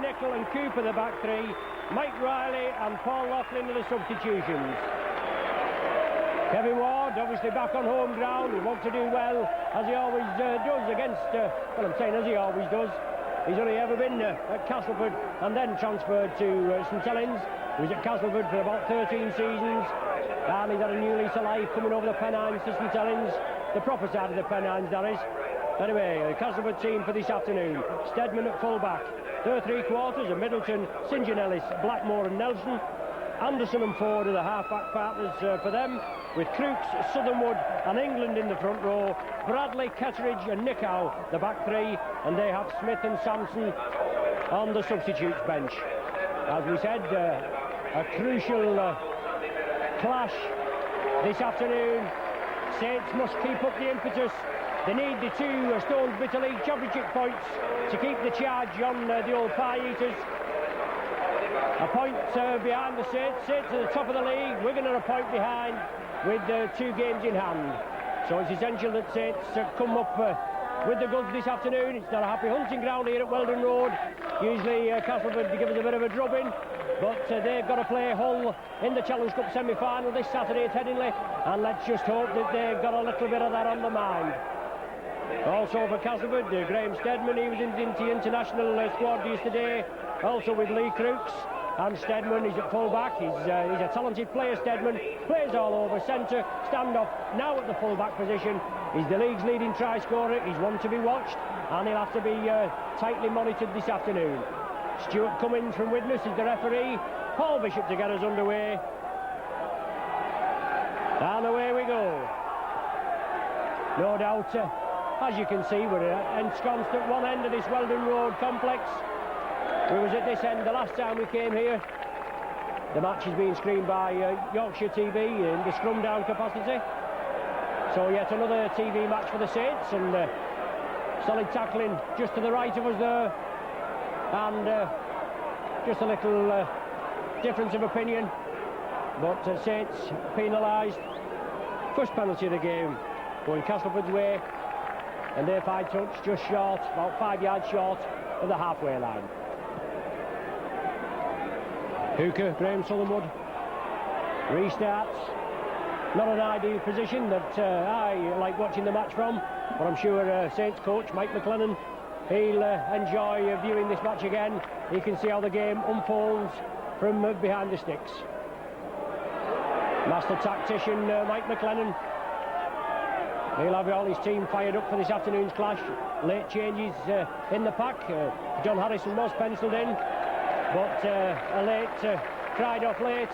Nicholl and Cooper the back three, Mike Riley and Paul Laughlin are the substitutions. Kevin Ward, obviously back on home ground, he wants to do well, as he always does against, well, I'm saying as he always does. He's only ever been at Castleford and then transferred to St Helens. He was at Castleford for about 13 seasons, and he's had a new lease of life coming over the Pennines to St Helens, the proper side of the Pennines, that is. Anyway, the Castleford team for this afternoon. Steadman at full-back. Their three quarters are Middleton, St John Ellis, Blackmore and Nelson. Anderson and Ford are the half-back partners for them, with Crooks, Southernwood and England in the front row, Bradley, Ketteridge and Nichow the back three, and they have Smith and Sampson on the substitutes bench. As we said, a crucial clash this afternoon. Saints must keep up the impetus. They need the two Stones Bitter League Championship points to keep the charge on the old Pie Eaters. A point behind the Saints. Saints at the top of the league. Wigan are a point behind with 2 games in hand. So it's essential that Saints come up with the goods this afternoon. It's not a happy hunting ground here at Weldon Road. Usually Castleford give us a bit of a drubbing, but they've got to play Hull in the Challenge Cup semi-final this Saturday at Headingley, and let's just hope that they've got a little bit of that on the mind. Also for Castleford, Graham Steadman, he was in the international squad yesterday, also with Lee Crooks. And Steadman is at full-back. He's a talented player, Steadman. Plays all over centre, stand-off, now at the full-back position. He's the league's leading try-scorer. He's one to be watched, and he'll have to be tightly monitored this afternoon. Stuart Cummins from Widnes is the referee. Paul Bishop to get us underway. And away we go. No doubt, as you can see, we're ensconced at one end of this Weldon Road complex. We was at this end the last time we came here. The match is being screened by Yorkshire TV in the scrum down capacity. So yet another TV match for the Saints, and solid tackling just to the right of us there, and just a little difference of opinion, but Saints penalised. First penalty of the game going Castleford's way, and their 5 touch just short, about 5 yards short of the halfway line. Hooker, Graham Southernwood, restarts. Not an ideal position that I like watching the match from, but I'm sure Saints coach Mike McLennan, he'll enjoy viewing this match again. He can see how the game unfolds from behind the sticks. Master tactician Mike McLennan, he'll have all his team fired up for this afternoon's clash. Late changes in the pack. John Harrison was penciled in, but a late cried off late.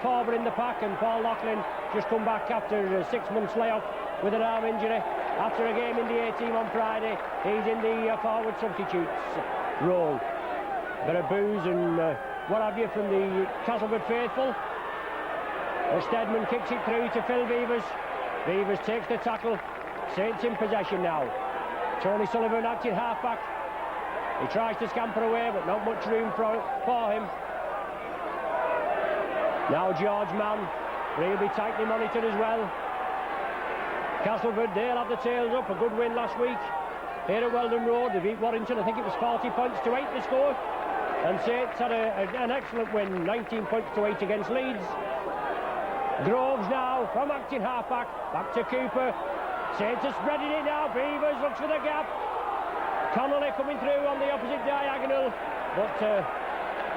Forward in the pack, and Paul Laughlin just come back after a 6 months layoff with an arm injury. After a game in the A-team on Friday, he's in the forward substitutes role. Bit of booze and what have you from the Castleford faithful. Steadman kicks it through to Phil Beavers. Beavers takes the tackle. Saints in possession now. Tony Sullivan acting half-back. He tries to scamper away, but not much room for him. Now George Mann, he'll be tightly monitored as well. Castleford, they'll have the tails up. A good win last week here at Weldon Road. They beat Warrington, I think it was 40 points to 8 they scored. And Saints had an excellent win, 19 points to 8 against Leeds. Groves now from acting half-back, back to Cooper. Saints are spreading it now. Beavers looks for the gap. Connolly coming through on the opposite diagonal, but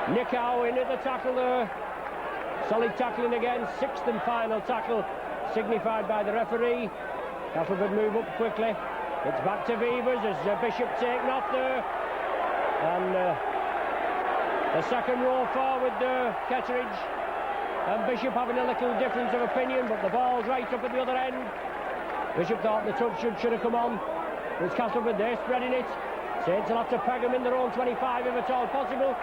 Nichow in at the tackle there. Solid tackling again, 6th and final tackle signified by the referee. Castleford move up quickly. It's back to Beavers as Bishop taken off there, and the second row forward there, Ketteridge and Bishop having a little difference of opinion, but the ball's right up at the other end. Bishop thought the touch should have come on. It's Castleford, they're spreading it. Saints will have to peg them in their own 25 if at all possible.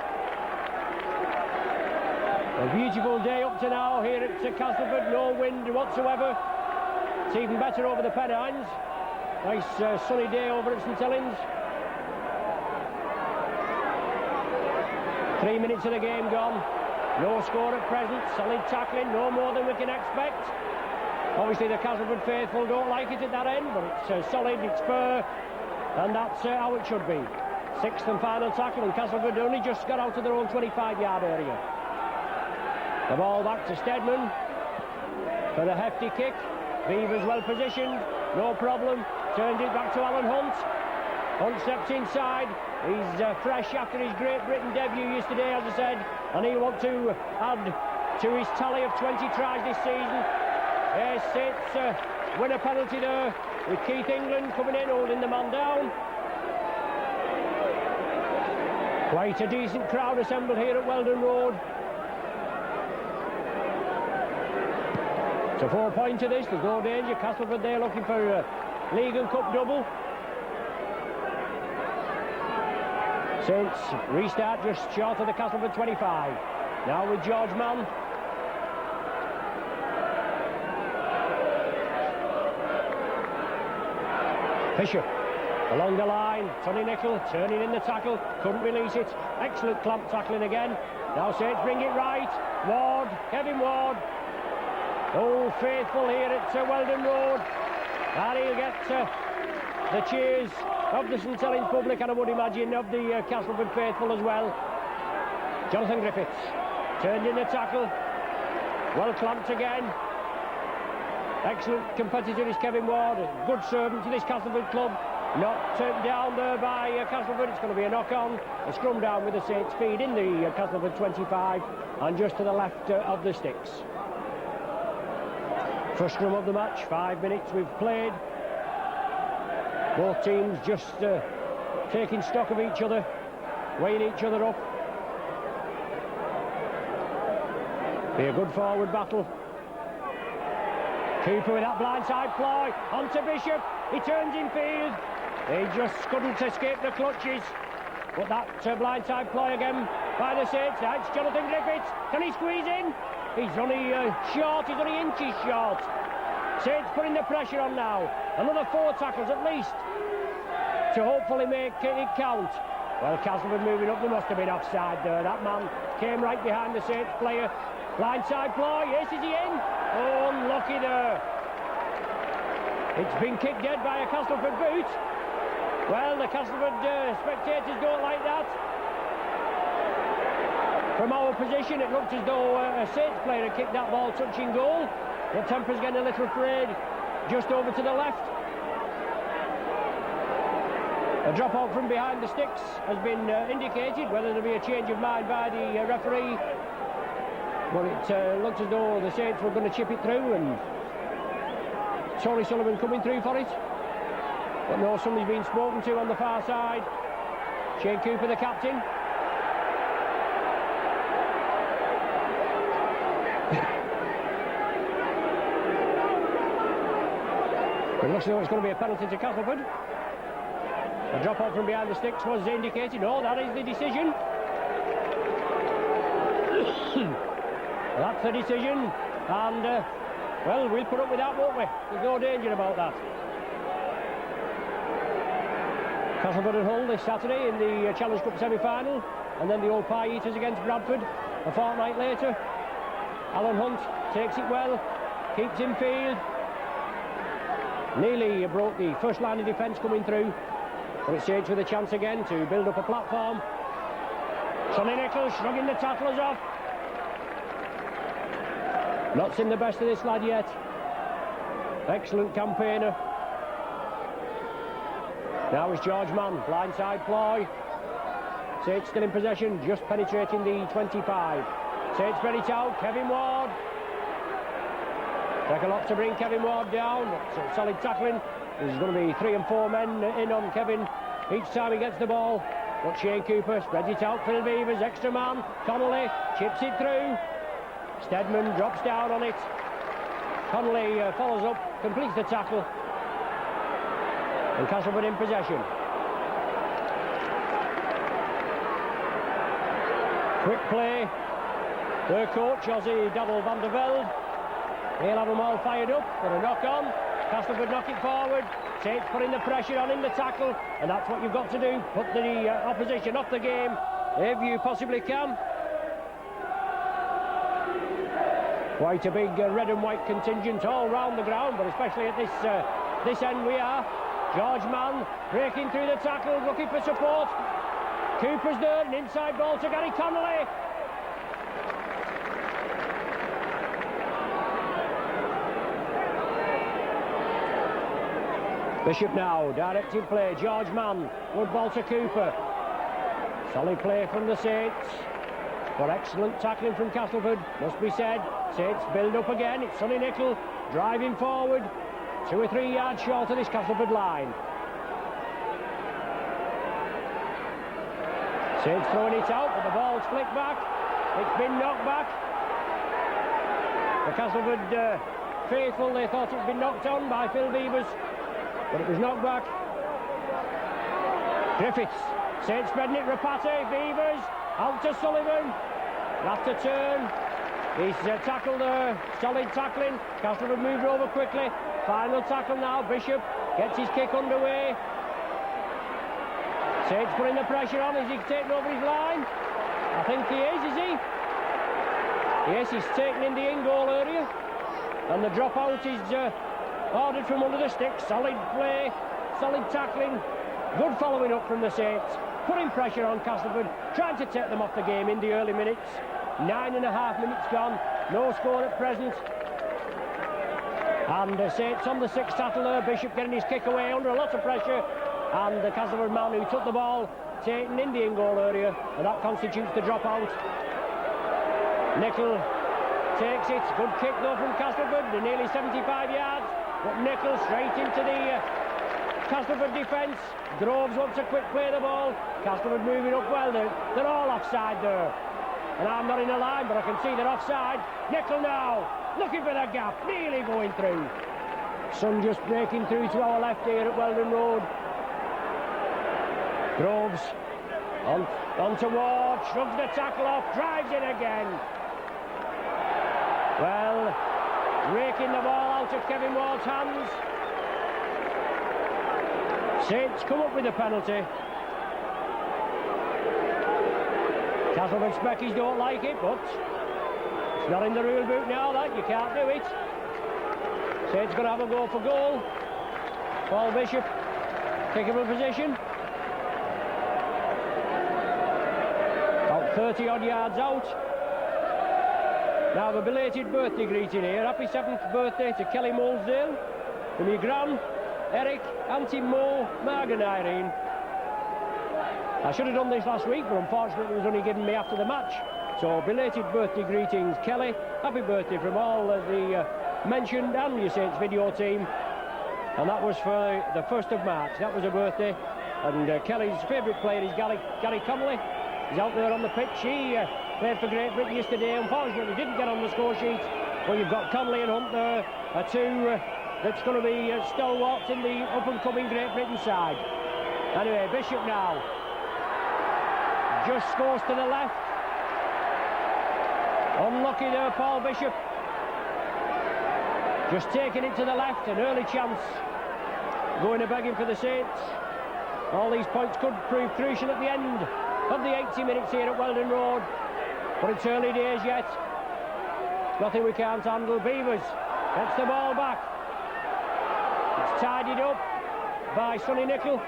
A beautiful day up to now here at Castleford, no wind whatsoever. It's even better over the Pennines. Nice sunny day over at St Helens. 3 minutes of the game gone. No score at present. Solid tackling, no more than we can expect. Obviously the Castleford faithful don't like it at that end, but it's solid, it's fair, and that's how it should be. Sixth and final tackle, and Castleford only just got out of their own 25-yard area. The ball back to Stedman for the hefty kick. Beavers well positioned, no problem. Turned it back to Alan Hunt. Hunt steps inside. He's fresh after his Great Britain debut yesterday, as I said, and he'll want to add to his tally of 20 tries this season. Yes, it's win a penalty there with Keith England coming in, holding the man down. Quite a decent crowd assembled here at Weldon Road. It's a 4-point to this, there's no danger. Castleford there looking for a League and Cup double. Saints restart just short of the Castleford 25. Now with George Mann. Fisher along the line. Sonny Nicol turning in the tackle. Couldn't release it. Excellent clamp tackling again. Now Saints bring it right. Ward, Kevin Ward. Oh, faithful here at Weldon Road. And he'll get the cheers of the St Helens public, and I would imagine of the Castleford faithful as well. Jonathan Griffiths turned in the tackle. Well clamped again. Excellent competitor is Kevin Ward. A good servant to this Castleford club. Not turned down there by Castleford. It's going to be a knock-on. A scrum down with the Saints feed in the Castleford 25 and just to the left of the sticks. First scrum of the match, 5 minutes we've played. Both teams just taking stock of each other, weighing each other up. Be a good forward battle. Cooper with that blindside ploy, on to Bishop, he turns in field. He just couldn't escape the clutches. But that blindside ploy again by the Saints. That's Jonathan Griffiths, can he squeeze in? He's only short, he's only inches short. Saints putting the pressure on now. Another 4 tackles at least to hopefully make it count. Well, Castleford moving up, there must have been offside there. That man came right behind the Saints player. Blindside ploy, yes, is he in? Oh, unlucky there. It's been kicked dead by a Castleford boot. Well, the Castleford spectators don't like that. From our position, it looked as though a Saints player had kicked that ball touching goal. The temper's getting a little frayed just over to the left. A drop out from behind the sticks has been indicated. Whether there'll be a change of mind by the referee, but it looked as though the Saints were going to chip it through, and Tony Sullivan coming through for it. But no, somebody's been spoken to on the far side. Shane Cooper, the captain. It looks as though it's going to be a penalty to Castleford. A drop out from behind the sticks was indicated. No, that is the decision. That's the decision. And, well, we'll put up with that, won't we? There's no danger about that. Castleford and Hull this Saturday in the Challenge Cup semi-final. And then the old Pie Eaters against Bradford a fortnight later. Alan Hunt takes it well. Keeps in field. Nearly broke the first line of defence coming through. But it's Saints with a chance again to build up a platform. Sonny Nicol shrugging the tacklers off. Not seen the best of this lad yet. Excellent campaigner. Now is George Mann, blindside ploy. Saints still in possession, just penetrating the 25. Saints spread it out, Kevin Ward. Take a lot to bring Kevin Ward down, but solid tackling. There's going to be 3 and 4 men in on Kevin each time he gets the ball. But Shane Cooper spreads it out for the Beavers, extra man. Connolly chips it through. Stedman drops down on it. Connolly follows up, completes the tackle. And Castleford in possession. Quick play. Their coach, Ozzy Daddle van der Velde. He'll have them all fired up for a knock-on. Castleford knock it forward. Saints putting the pressure on in the tackle. And that's what you've got to do. Put the opposition off the game if you possibly can. Quite a big red and white contingent all round the ground, but especially at this end we are. George Mann breaking through the tackle, looking for support. Cooper's there, an inside ball to Gary Connolly. Bishop now, directing play, George Mann, good ball to Cooper. Solid play from the Saints, but excellent tackling from Castleford, must be said. Saints build up again, it's Sonny Nicol, driving forward, 2 or 3 yards short of this Castleford line. Saints throwing it out, but the ball's flicked back. It's been knocked back. The Castleford faithful, they thought it'd been knocked on by Phil Beavers, but it was knocked back. Griffiths, Saints spreading it, Rapati, Beavers, out to Sullivan. Have to turn. He's tackled there, solid tackling. Castleford moved over quickly. Final tackle now, Bishop gets his kick underway. Saints putting the pressure on. Is he taking over his line? I think he is he? Yes, he's taken in the in-goal area. And the dropout is ordered from under the stick. Solid play, solid tackling. Good following up from the Saints. Putting pressure on Castleford, trying to take them off the game in the early minutes. 9.5 minutes gone, no score at present. And Saints on the 6th tackle there, Bishop getting his kick away under a lot of pressure. And the Castleford man who took the ball, taken in the in-goal area, and that constitutes the dropout. Nicol takes it, good kick though from Castleford, the nearly 75 yards, but Nicol straight into the Castleford defence. Groves wants a quick play the ball. Castleford moving up well. They're all offside there. And I'm not in a line, but I can see they're offside. Nicol now, looking for the gap, nearly going through. Sun just breaking through to our left here at Weldon Road. Groves on to Ward, shrugs the tackle off, drives in again. Well, raking the ball out of Kevin Ward's hands. Saints come up with a penalty. Castleford Speckies don't like it, but it's not in the rule book now that you can't do it. Saints going to have a go for goal. Paul Bishop, kickable position. About 30 odd yards out. Now a belated birthday greeting here. Happy 7th birthday to Kelly Molesdale from your gran, Eric, Auntie Mo, Marg and Irene. I should have done this last week, but unfortunately it was only given me after the match. So belated birthday greetings, Kelly. Happy birthday from all of the mentioned and your Saints video team. And that was for the 1st of March. That was a birthday. And Kelly's favourite player is Gary Connolly. He's out there on the pitch. He played for Great Britain yesterday. Unfortunately didn't get on the score sheet. But you've got Connolly and Hunt there, two that's going to be stalwarts in the up-and-coming Great Britain side. Anyway, Bishop now. Just scores to the left. Unlucky there, Paul Bishop. Just taking it to the left, an early chance. Going a begging for the Saints. All these points could prove crucial at the end of the 80 minutes here at Weldon Road. But it's early days yet. Nothing we can't handle. Beavers gets the ball back. It's tidied up by Sonny Nicol.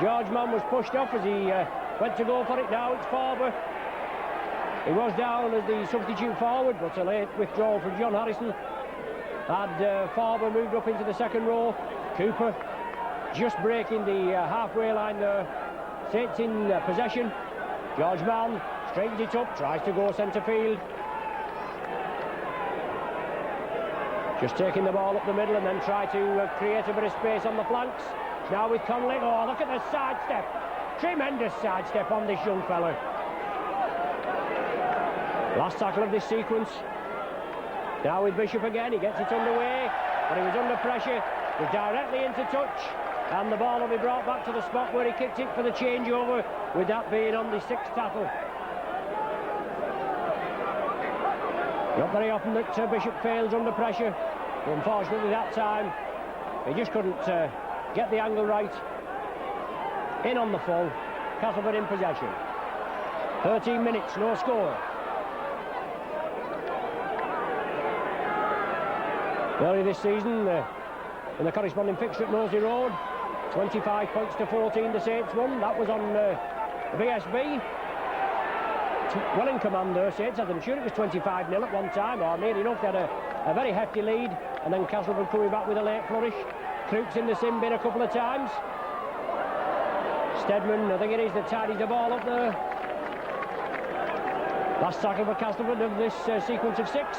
George Mann was pushed off as he went to go for it. Now it's Farber. He was down as the substitute forward, but a late withdrawal from John Harrison had Farber moved up into the second row. Cooper just breaking the halfway line there. Saints in possession. George Mann straightens it up, tries to go centre field. Just taking the ball up the middle and then try to create a bit of space on the flanks. Now with Connolly. Oh, look at the sidestep. Tremendous sidestep on this young fella. Last tackle of this sequence. Now with Bishop again, he gets it underway, but he was under pressure. Was directly into touch, and the ball will be brought back to the spot where he kicked it for the changeover, with that being on the 6th tackle. Not very often that Bishop fails under pressure, but unfortunately that time he just couldn't get the angle right. In on the full, Castleford in possession. 13 minutes, no score. Early this season, in the corresponding fixture at Nosey Road, 25 points to 14 the Saints won. That was on BSB. Well in command there, Saints. I'm sure it was 25-0 at one time, or nearly enough. They had a very hefty lead, and then Castleford coming back with a late flourish. Crooks in the sin bin a couple of times. Stedman, I think it is, that tidies the ball up there. Last tackle for Castleford of this sequence of 6.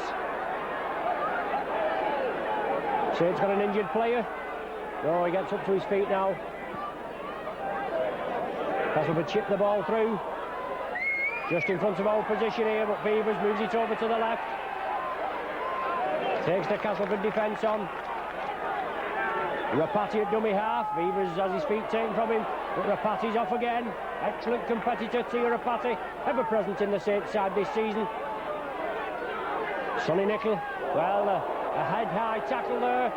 Saints got an injured player. Oh, he gets up to his feet now. Castleford chipped the ball through. Just in front of our position here, but Beavers moves it over to the left. Takes the Castleford defence on. Rapati at dummy half. Beavers has his feet taken from him, but Rapati's off again. Excellent competitor, Tia Rapati, ever present in the Saints side this season. Sonny Nickel, well, a head-high tackle there.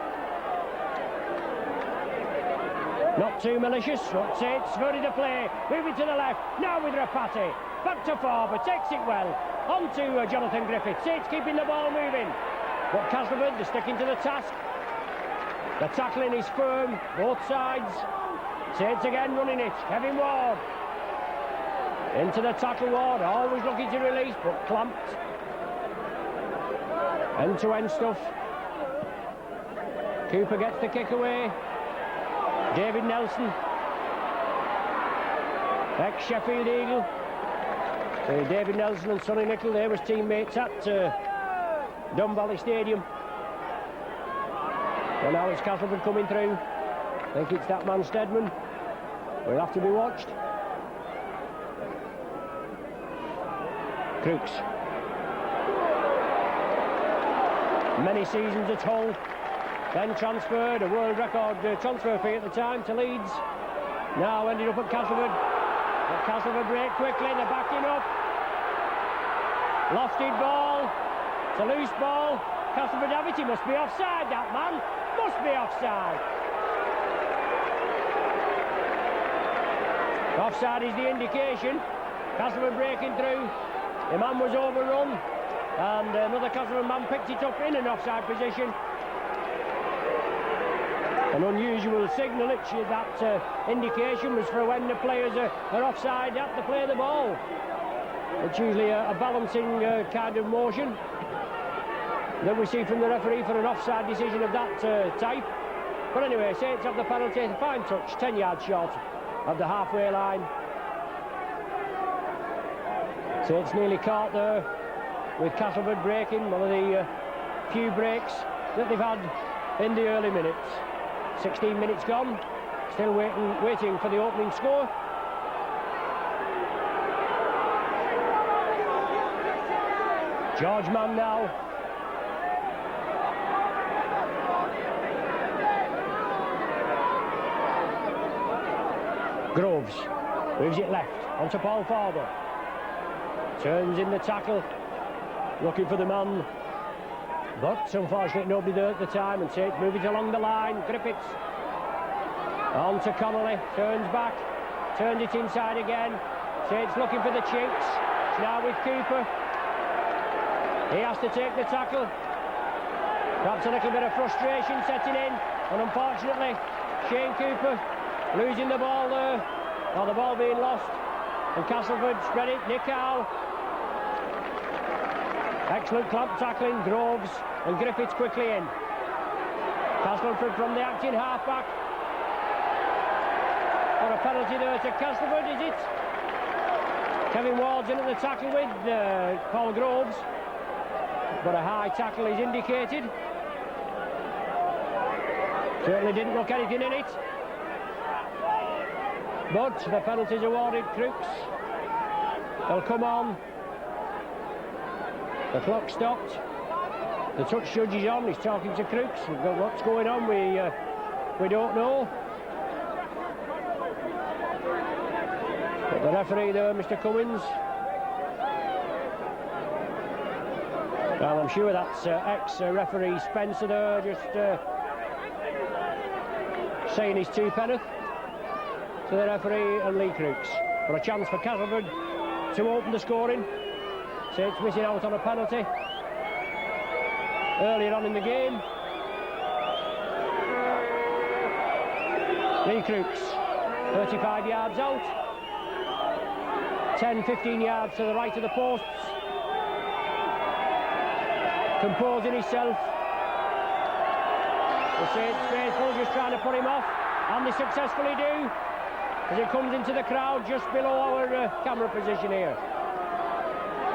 Not too malicious, but Saints ready to play. Moving to the left, now with Rapati. Back to forward, takes it well. On to Jonathan Griffith. Saints keeping the ball moving. But Castleford, they're sticking to the task. The tackling is firm, both sides. Saints again running it. Kevin Ward. Into the tackle, Ward. Always looking to release, but clamped. End-to-end stuff. Cooper gets the kick away. David Nelson. Ex-Sheffield Eagle. David Nelson and Sonny Nickel, they was teammates at Dun Valley Stadium. And now it's Castleford coming through. I think it's that man Stedman. Will have to be watched. Crooks. Many seasons at Hull. Then transferred, a world record transfer fee at the time to Leeds. Now ended up at Castleford. But Castleford break quickly, they're backing up. Lofted ball. It's a loose ball. Castleford have it, he must be offside, that man. Must be offside. Offside is the indication. Castleford breaking through. The man was overrun. And another Castleford man picked it up in an offside position. An unusual signal, that indication was for when the players are offside, they have to play the ball. It's usually a balancing kind of motion that we see from the referee for an offside decision of that type. But anyway, Saints have the penalty, fine touch, 10 yards short of the halfway line. Saints nearly caught there with Castleford breaking, one of the few breaks that they've had in the early minutes. 16 minutes gone, still waiting for the opening score. George Mann now. Groves moves it left onto Paul Farber. Turns in the tackle, looking for the man. But unfortunately nobody there at the time, and Saints move it along the line. Griffiths on to Connolly, turns back, turned it inside again. Saints looking for the chinks. It's now with Cooper. He has to take the tackle. Perhaps a little bit of frustration setting in, and unfortunately Shane Cooper losing the ball there, or the ball being lost, and Castleford spread it. Nick Howe. Excellent clamp tackling, Groves and Griffiths quickly in. Castleford from the acting half-back. For a penalty there to Castleford, is it? Kevin Ward's in at the tackle with Paul Groves. But a high tackle is indicated. Certainly didn't look anything in it. But the penalty's awarded, Crooks. They'll come on. The clock stopped. The touch judge is on. He's talking to Crooks. What's going on? We don't know. But the referee there, Mr. Cummins. Well, I'm sure that's ex-referee Spencer there, just saying his two penneth to the referee and Lee Crooks. For a chance for Castleford to open the scoring. Saints missing out on a penalty earlier on in the game. Lee Crooks, 35 yards out. 10-15 yards to the right of the posts. Composing himself. The Saints faithful just trying to put him off, and they successfully do, as he comes into the crowd just below our camera position here.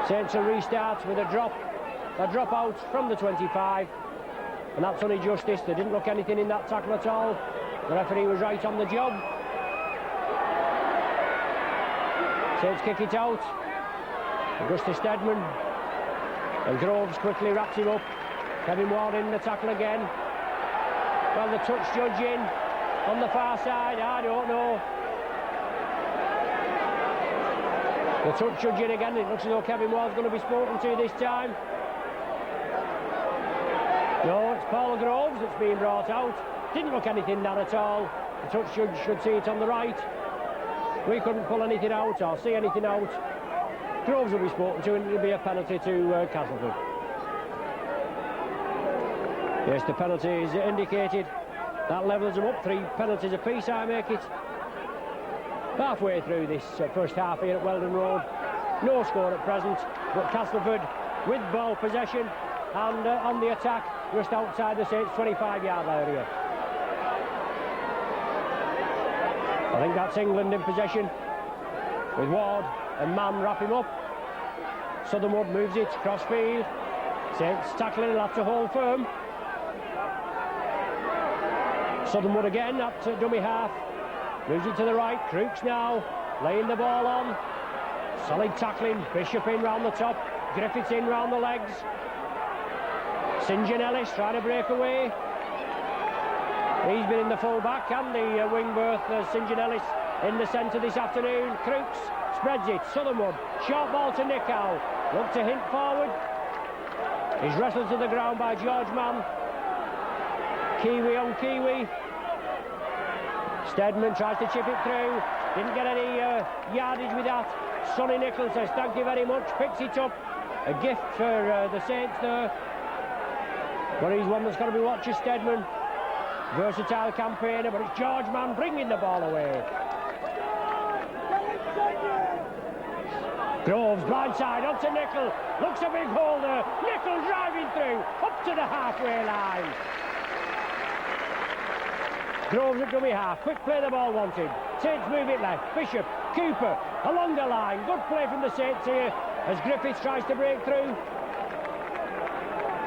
Saints will restart with a drop out from the 25, and that's only justice. They didn't look anything in that tackle at all. The referee was right on the job. Saints kick it out. Augustus Steadman, and Groves quickly wraps him up. Kevin Ward in the tackle again. Well, the touch judge in on the far side, I don't know. The touch judge in again. It looks as though Kevin Ward's going to be spoken to this time. No, it's Paul Groves that's being brought out. Didn't look anything there at all. The touch judge should see it on the right. We couldn't pull anything out or see anything out. Groves will be spoken to, and it'll be a penalty to Castleford. Yes, the penalty is indicated. That levels them up. 3 penalties apiece, I make it. Halfway through this first half here at Weldon Road. No score at present, but Castleford with ball possession and on the attack just outside the Saints' 25-yard area. I think that's England in possession, with Ward and Mann wrap him up. Southernwood moves it cross field. Saints tackling, he'll have to hold firm. Southernwood again up to dummy half. Moves it to the right. Crooks now laying the ball on. Solid tackling. Bishop in round the top. Griffiths in round the legs. St John Ellis trying to break away. He's been in the full back and the wing berth. St John Ellis in the centre this afternoon. Crooks spreads it. Southernwood. Short ball to Nickow. Look to hint forward. He's wrestled to the ground by George Mann. Kiwi on Kiwi. Steadman tries to chip it through. Didn't get any yardage with that. Sonny Nicholl says thank you very much. Picks it up. A gift for the Saints there. But he's one that's got to be watching, Steadman. Versatile campaigner, but it's George Mann bringing the ball away. Groves blindside onto Nicholl. Looks a big hole there. Nicholl driving through up to the halfway line. Groves at dummy half. Quick play the ball wanted. Saints move it left. Bishop, Cooper along the line. Good play from the Saints here as Griffiths tries to break through.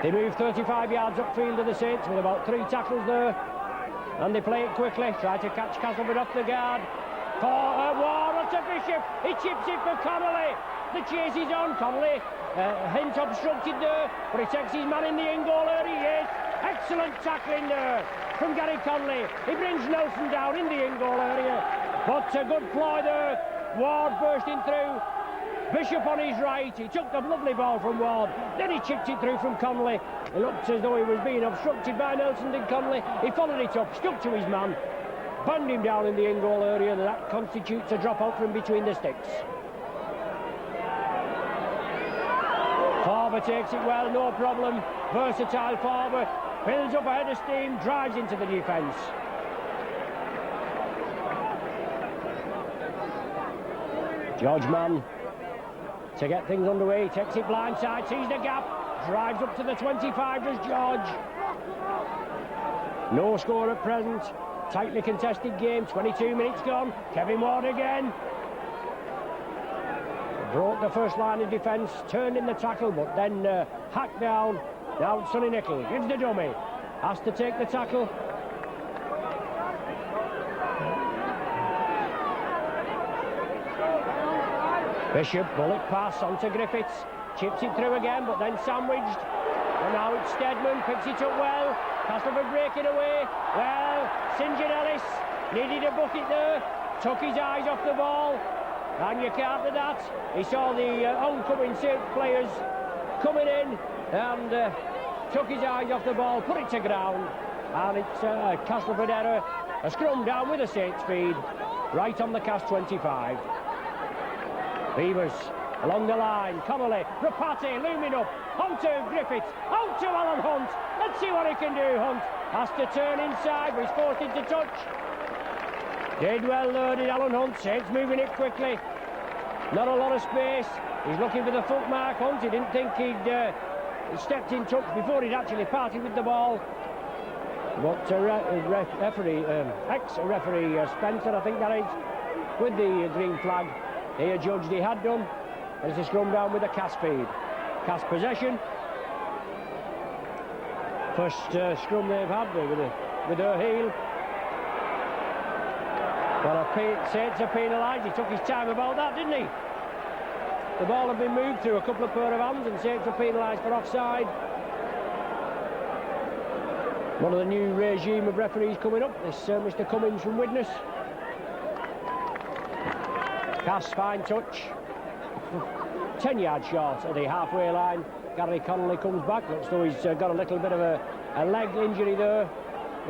They move 35 yards upfield of the Saints with about 3 tackles there. And they play it quickly. Try to catch Castleford off the guard. For Ward onto Bishop. He chips it for Connolly. The chase is on. Connolly, hint obstructed there, but he takes his man in the in-goal area. Yes, excellent tackling there from Gary Connolly. He brings Nelson down in the in-goal area. But a good ploy there. Ward bursting through. Bishop on his right. He took the lovely ball from Ward. Then he chipped it through from Connolly. It looked as though he was being obstructed by Nelson, did Connolly. He followed it up, stuck to his man, banged him down in the in-goal area, and that constitutes a drop out from between the sticks. Farber takes it well, no problem. Versatile Farber. Builds up a head of steam, drives into the defence. George Mann to get things underway, takes it blindside, sees the gap, drives up to the 25, does George. No score at present, tightly contested game, 22 minutes gone. Kevin Ward again. Broke the first line of defence, turned in the tackle, but then hacked down. Now Sonny Nicholl gives the dummy, has to take the tackle. Bishop, bullet pass onto Griffiths, chips it through again, but then sandwiched. And now it's Steadman, picks it up well. Castleford breaking away. Well, St John Ellis needed a bucket there, took his eyes off the ball, and you can't do that. He saw the oncoming Saints players coming in and took his eyes off the ball, put it to ground, and it's a Castleford error. A scrum down with a Saints feed, right on the cast 25. Beavers along the line. Connolly, Rapati looming up onto Griffiths, onto Alan Hunt. Let's see what he can do. Hunt has to turn inside, but he's forced into touch. Did well there, did Alan Hunt. Saints moving it quickly. Not a lot of space. He's looking for the foot mark. Hunt, he didn't think he'd stepped in touch before he'd actually parted with the ball. But ex-referee Spencer, I think that is, with the green flag, he adjudged he had done. And it's a scrum down with a cast feed. Cast possession. First scrum they've had with her heel. Well, Saints are penalised. He took his time about that, didn't he? The ball had been moved through a couple of pair of hands, and Saints are penalised for offside. One of the new regime of referees coming up, this Mr. Cummins from Widnes. Cast, fine touch. 10 yards short of the halfway line. Gary Connolly comes back. Looks though he's got a little bit of a leg injury there.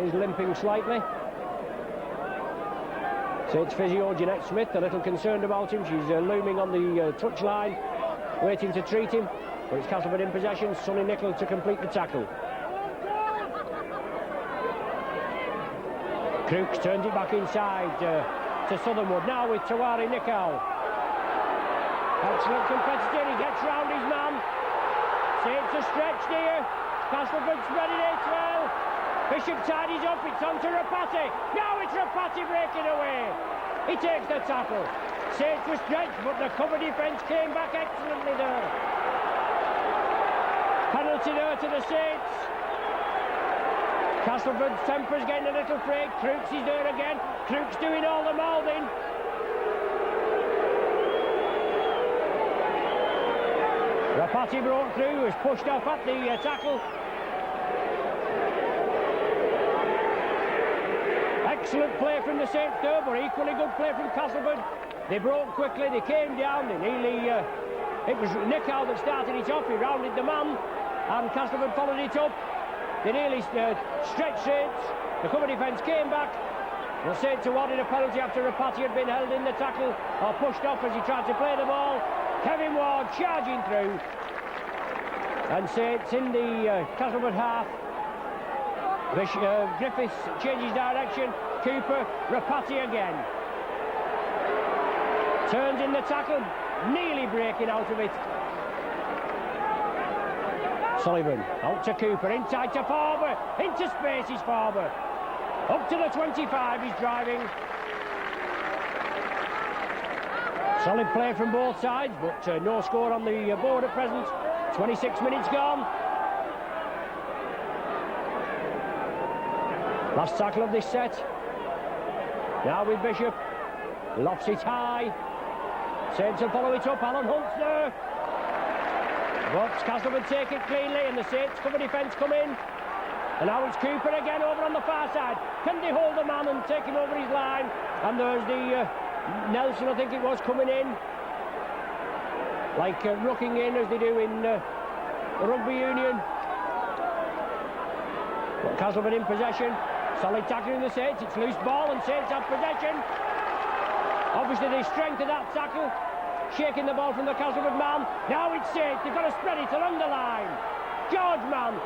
He's limping slightly. Saints physio Jeanette Smith, a little concerned about him. She's looming on the touchline, waiting to treat him. But it's Castleford in possession. Sonny Nicholl to complete the tackle. Crooks turns it back inside to Southernwood. Now with Tawari Nikau. Excellent competitor. He gets round his man. Saints are stretched here. Castleford spreading it well. Bishop tidies up. It's on to Rapati. Now it's Rapati breaking away. He takes the tackle. Saints were stretched, but the cover defence came back excellently there. Penalty there to the Saints. Castleford's temper's getting a little frayed. Crooks is there again. Crooks doing all the mouthing. Rapati broke through, was pushed off at the tackle. Excellent play from the Saints there, but equally good play from Castleford. They broke quickly, they came down, they nearly... it was Nikau that started it off, he rounded the man, and Castleford followed it up. They nearly stretched Saints. The cover defence came back. The Saints awarded a penalty after Rapati had been held in the tackle or pushed off as he tried to play the ball. Kevin Ward charging through. And Saints in the Castleford half. Griffiths changes direction. Cooper, Rapati again. Turns in the tackle, nearly breaking out of it. Sullivan, out to Cooper, inside to Farber, into space is Farber. Up to the 25, he's driving. Solid play from both sides, but no score on the board at present. 26 minutes gone. Last tackle of this set. Now with Bishop. Lofts it high. Saints will follow it up. Alan Hunt's there. But Castleford take it cleanly, and the Saints cover defence come in. And now it's Cooper again over on the far side. Can they hold the man and take him over his line? And there's the Nelson, I think it was, coming in. Like rocking in as they do in the rugby union. But Castleford in possession. Solid tackle in the Saints. It's loose ball and Saints have possession. Obviously the strength of that tackle. Shaking the ball from the Castleford man. Now it's Saints. They've got to spread it along the line. George man.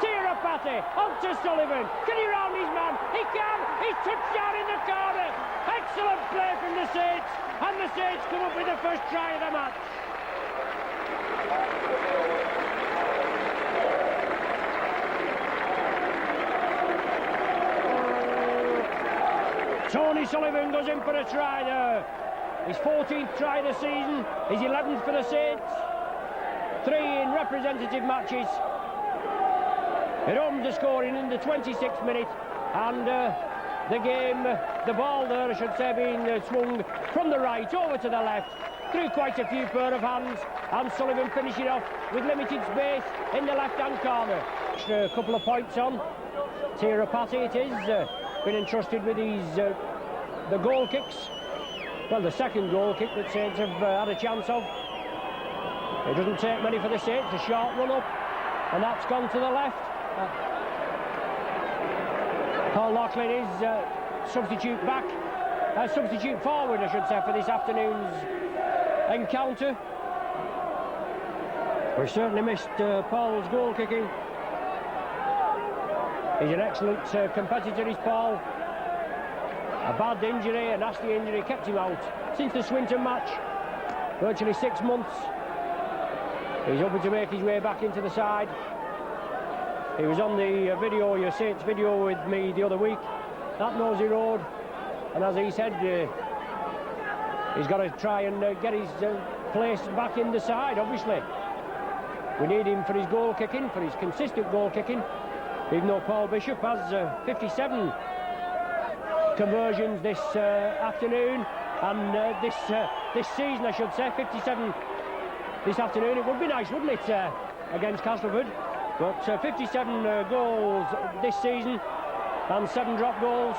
Tirapati. On to Sullivan. Can he round his man? He can. He's touched down in the corner. Excellent play from the Saints. And the Saints come up with the first try of the match. Tony Sullivan goes in for a try there. His 14th try of the season, his 11th for the Saints. 3 in representative matches. It opened the scoring in the 26th minute, and the game, the ball there, I should say, being swung from the right over to the left, through quite a few pair of hands, and Sullivan finishing off with limited space in the left-hand corner. A couple of points on. Tirapati it is, been entrusted with these, the goal kicks. Well, the second goal kick that Saints have had a chance of. It doesn't take many for the Saints, a short run up, and that's gone to the left. Paul Laughlin is substitute forward, I should say, for this afternoon's encounter. We certainly missed Paul's goal kicking. He's an excellent competitor, is Paul. A bad injury, a nasty injury, kept him out since the Swinton match. virtually 6 months. He's hoping to make his way back into the side. He was on the video, your Saints video, with me the other week at Nosey Road, and as he said, he's got to try and get his place back in the side. Obviously, we need him for his goal kicking, for his consistent goal kicking. Even though Paul Bishop has 57 conversions this afternoon, and this season, I should say, 57 this afternoon. It would be nice, wouldn't it, against Castleford? But 57 goals this season and 7 drop goals.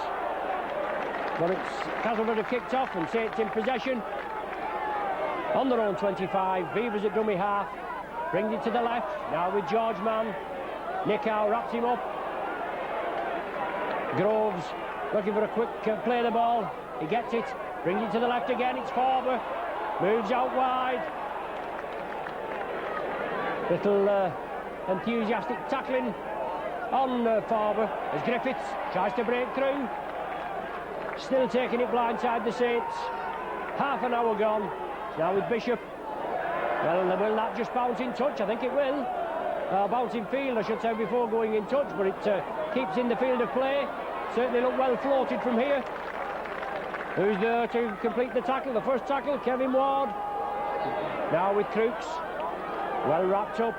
But it's Castleford have kicked off and Saints in possession on their own 25. Beavers at dummy half, brings it to the left now with George Mann. Nick Howe wraps him up. Groves looking for a quick play of the ball. He gets it, brings it to the left again. It's Faber, moves out wide. Little enthusiastic tackling on Faber as Griffiths tries to break through. Still taking it blindside the Saints. Half an hour gone. Now with Bishop. Well, will that just bounce in touch? I think it will. Bounce in field, I should say, before going in touch, but it keeps in the field of play. Certainly look well floated from here. Who's there to complete the tackle? The first tackle, Kevin Ward. Now with Crooks. Well wrapped up.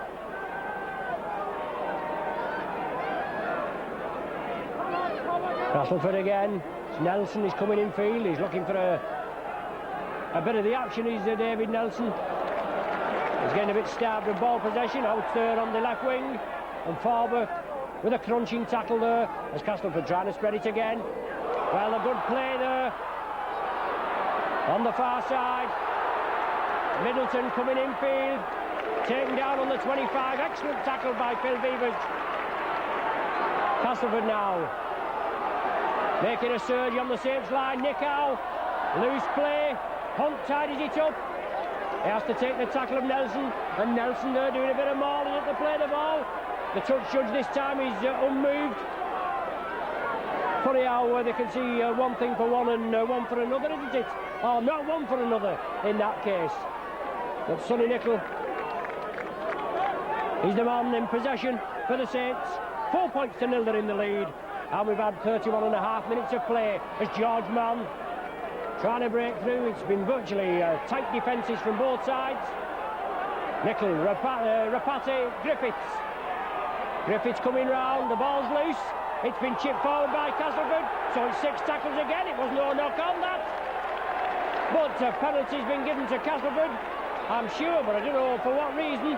Castleford again. Nelson is coming in field. He's looking for a bit of the action. Is David Nelson. He's getting a bit starved of ball possession. Out there on the left wing. And Faber with a crunching tackle there as Castleford trying to spread it again. Well, a good play there on the far side. Middleton coming in field. Taken down on the 25. Excellent tackle by Phil Beavers. Castleford now making a surge on the Saints line. Nick Howe, loose play. Hunt tidies it up. He has to take the tackle of Nelson, and Nelson there doing a bit of mauling at the play of the ball. The touch judge this time is unmoved. Funny how they can see one thing for one and one for another, isn't it? Oh, not one for another in that case. But Sonny Nicol, he's the man in possession for the Saints. 4 points to nil, they're in the lead. And we've had 31.5 minutes of play as George Mann trying to break through. It's been virtually tight defences from both sides. Nicol, Rapati, Griffiths. Griffiths coming round, the ball's loose. It's been chipped forward by Castleford, so it's 6 tackles again. It was no knock on that. But a penalty's been given to Castleford, I'm sure, but I don't know for what reason.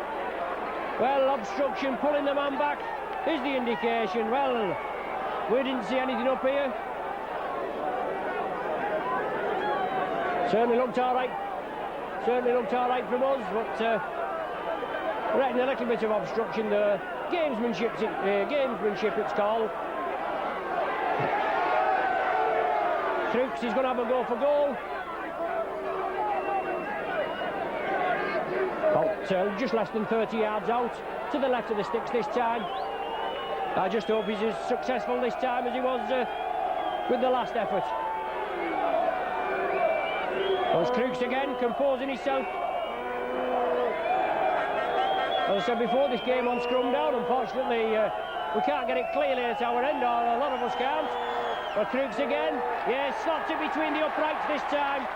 Well, obstruction, pulling the man back is the indication. Well, we didn't see anything up here. Certainly looked all right. Certainly looked all right from us, but I reckon a little bit of obstruction there. Gamesmanship it's called. Crooks is going to have a go for goal. About just less than 30 yards out, to the left of the sticks this time. I just hope he's as successful this time as he was with the last effort. There's Crooks again, composing himself. As I said before, this game on scrum down. Unfortunately, we can't get it clearly at our end, or a lot of us can't. But Crooks again, yes, slapped it between the uprights this time.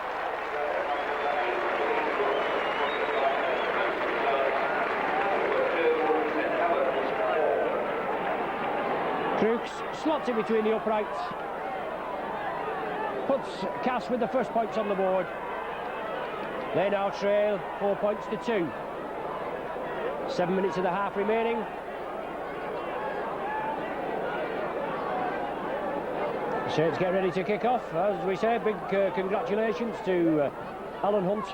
Crooks slots it between the uprights. Puts Cass with the first points on the board. They now trail 4 points to 2. 7 minutes of the half remaining. Saints get ready to kick off. As we say, big congratulations to Alan Hunt,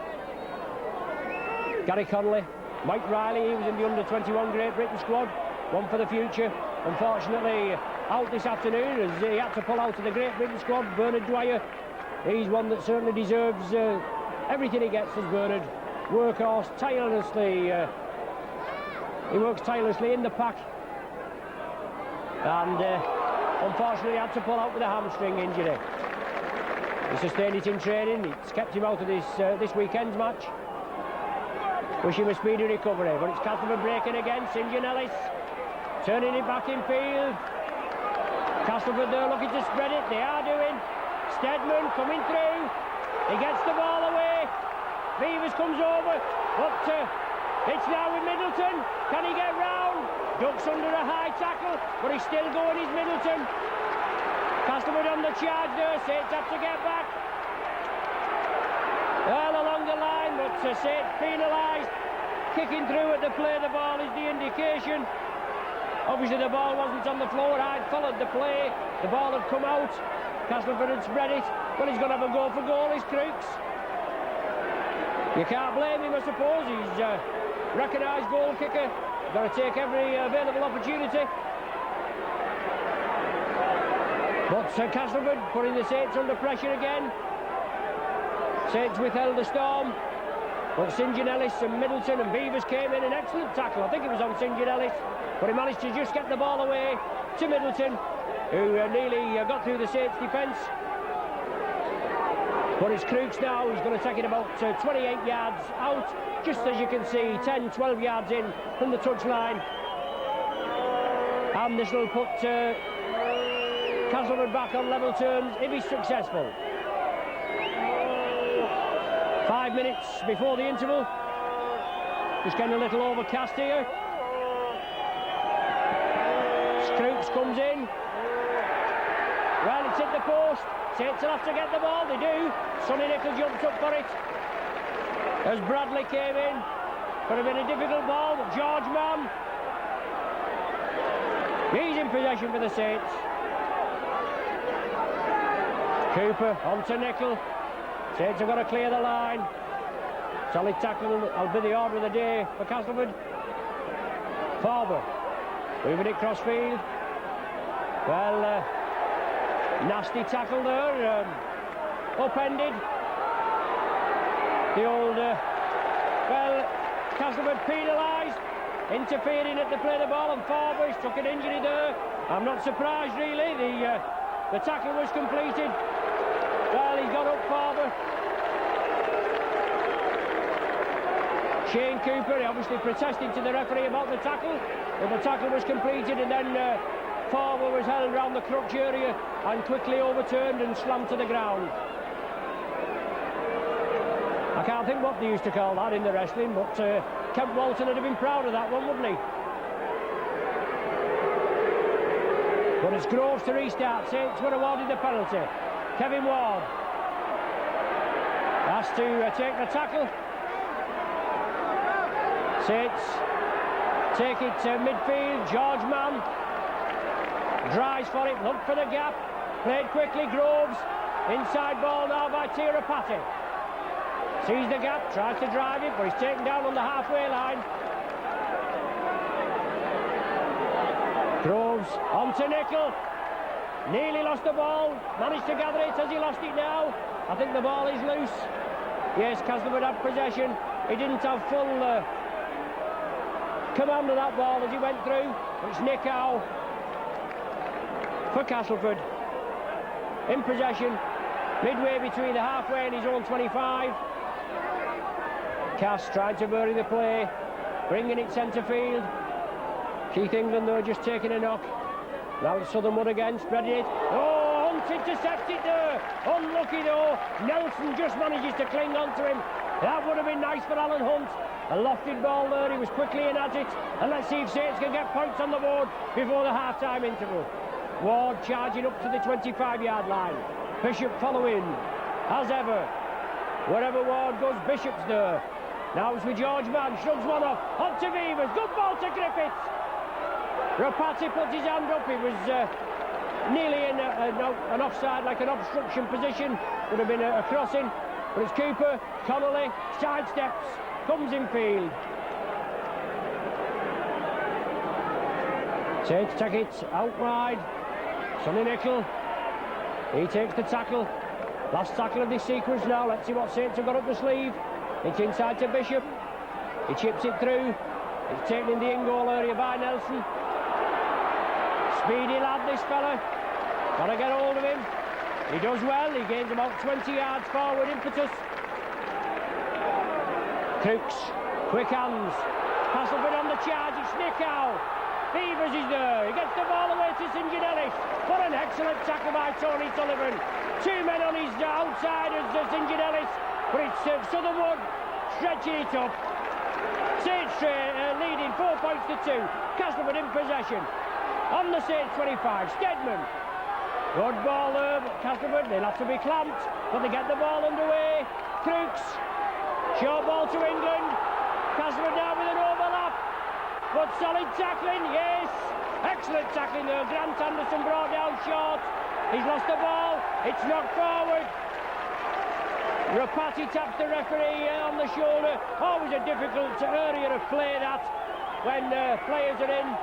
Gary Connolly, Mike Riley. He was in the under-21 Great Britain squad. One for the future. Unfortunately, out this afternoon as he had to pull out of the Great Britain squad. Bernard Dwyer, he's one that certainly deserves everything he gets as Bernard. Workhorse, tirelessly. He works tirelessly in the pack. And unfortunately had to pull out with a hamstring injury. He sustained it in training. It's kept him out of this weekend's match. Wish him a speedy recovery, but it's Castleford breaking again. St. John Ellis turning it back in field. Castleford there looking to spread it. They are doing. Steadman coming through. He gets the ball away. Beavers comes over, but it's now with Middleton. Can he get round? Ducks under a high tackle, but he's still going, is Middleton. Castleford on the charge there. Saints have to get back. Well, along the line, but Saints penalised. Kicking through at the play, the ball is the indication. Obviously the ball wasn't on the floor. I'd followed the play. The ball had come out. Castleford had spread it. Well, he's going to have a go for goal, is Crooks. You can't blame him, I suppose. He's a recognised goal kicker. Got to take every available opportunity. But Castleford putting the Saints under pressure again. Saints withheld the storm. But St. John Ellis and Middleton and Beavers came in. An excellent tackle. I think it was on St. John Ellis. But he managed to just get the ball away to Middleton, who nearly got through the Saints defence. But it's Crooks now. He's going to take it about 28 yards out. Just as you can see, 10, 12 yards in from the touchline. And this will put Castleford back on level terms if he's successful. 5 minutes before the interval. Just getting a little overcast here. Crooks comes in. Well, it's hit the post. Saints will have to get the ball. They do. Sonny Nicol jumps up for it. As Bradley came in. Could have been a difficult ball, but George Mann. He's in possession for the Saints. Cooper on to Nicol. Saints have got to clear the line. Solid tackle. I'll be the order of the day for Castleford. Farber. Moving it cross field. Well, nasty tackle there. Upended. The old, well, Castleford penalised. Interfering at the play of the ball, and Farber took an injury there. I'm not surprised really. The tackle was completed. Well, he got up, Farber. Shane Cooper, he obviously protested to the referee about the tackle. But the tackle was completed, and then Farber was held around the crutch area and quickly overturned and slammed to the ground. I can't think what they used to call that in the wrestling, but Kemp Walton would have been proud of that one, wouldn't he? But it's Groves to restart. Saints were awarded the penalty. Kevin Ward has to take the tackle. Saints take it to midfield. George Mann drives for it, look for the gap. Played quickly, Groves. Inside ball now by Tirapati. Sees the gap, tries to drive it, but he's taken down on the halfway line. Groves on to Nicol. Nearly lost the ball. Managed to gather it. Has he lost it now? I think the ball is loose. Yes, Castleford had possession. He didn't have full command of that ball as he went through. It's Nick Howe for Castleford. In possession. Midway between the halfway and his own 25. Cass trying to bury the play. Bringing it centre field. Keith England though just taking a knock. Now it's Southernwood again, spreading it. Oh, Hunt intercepts it there. Unlucky though. Nelson just manages to cling on to him. That would have been nice for Alan Hunt. A lofted ball there, he was quickly in at it. And let's see if Saints can get points on the board before the half-time interval. Ward charging up to the 25-yard line. Bishop following, as ever. Wherever Ward goes, Bishop's there. Now it's with George Mann, shrugs one off. On to Beavers, good ball to Griffiths. Rapati puts his hand up. He was nearly in an offside, like an obstruction position. Would have been a crossing. But it's Cooper, Connolly, sidesteps, comes in field. Saints take it out wide. Sonny Nicol. He takes the tackle. Last tackle of this sequence now. Let's see what Saints have got up the sleeve. It's inside to Bishop. He chips it through. It's taken in the in-goal area by Nelson. Speedy lad, this fella. Got to get hold of him. He does well. He gains about 20 yards forward impetus. Crooks Quick hands. Castleford on the charge. It's Nickow. Beavers is there. He gets the ball away to St Ginelis. What an excellent tackle by Tony Sullivan. 2 men on his outside as St Ginelis. But it's Southernwood stretching it up. Saints leading 4 points to 2. Castleford in possession. On the Saints 25. Stedman. Good ball there, but Castleford, they'll have to be clamped. But they get the ball underway. Crooks. Short ball to England. Castleford now with an overlap. But solid tackling, yes. Excellent tackling there. Grant Anderson brought down short. He's lost the ball. It's knocked forward. Rapati taps the referee on the shoulder. Always a difficult area of play that when players are in.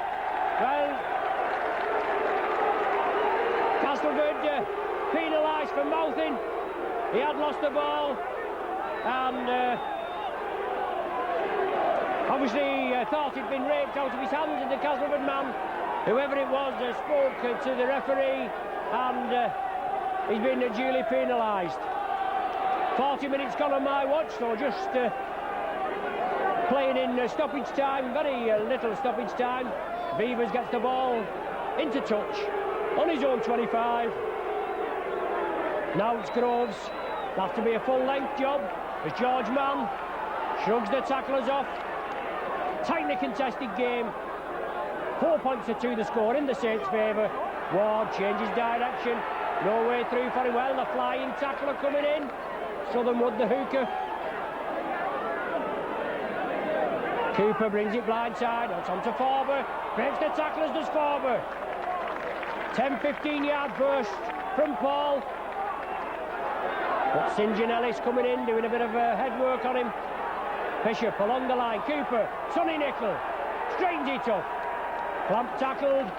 Well, Castleford penalised for mouthing. He had lost the ball and obviously thought he'd been raped out of his hands, and the Castleford man, whoever it was, spoke to the referee, and he's been duly penalised. 40 minutes gone on my watch, so just playing in stoppage time, very little stoppage time. Beavers gets the ball into touch on his own 25. Now it's Groves. It'll have to be a full-length job as George Mann shrugs the tacklers off. Tightly contested game. 4 points to 2 the score in the Saints' favour. Ward changes direction. No way through for him. Well, the flying tackler coming in. Southernwood, the hooker. Cooper brings it blindside. It's on to Forber. Breaks the tacklers, does Forber. 10-15 yard burst from Paul. But St Ginelis coming in, doing a bit of headwork on him. Bishop along the line. Cooper. Sonny Nickel. Straightens it up. Clamp tackled.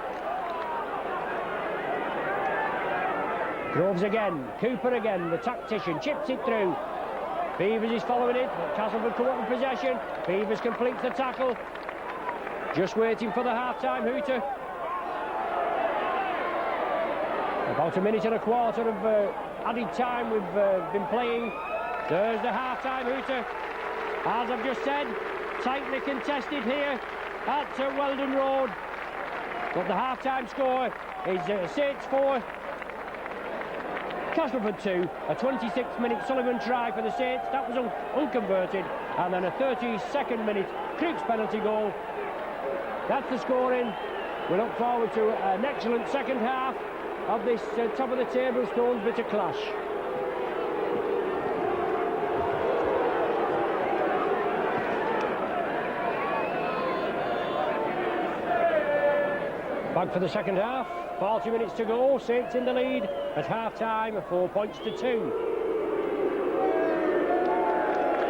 Groves again. Cooper again. The tactician chips it through. Beavers is following it. But Castleford come up in possession. Beavers completes the tackle. Just waiting for the half-time hooter. About a minute and a quarter of added time we've been playing. There's the half-time hooter. As I've just said, tightly contested here at Weldon Road. But the half-time score is Saints 4, Castleford 2. A 26-minute Sullivan try for the Saints. That was unconverted. And then a 32nd minute Crooks penalty goal. That's the scoring. We look forward to an excellent second half of this top of the table Stones bitter clash. Back for the second half. 40 minutes to go. Saints in the lead at half-time. 4 points to 2.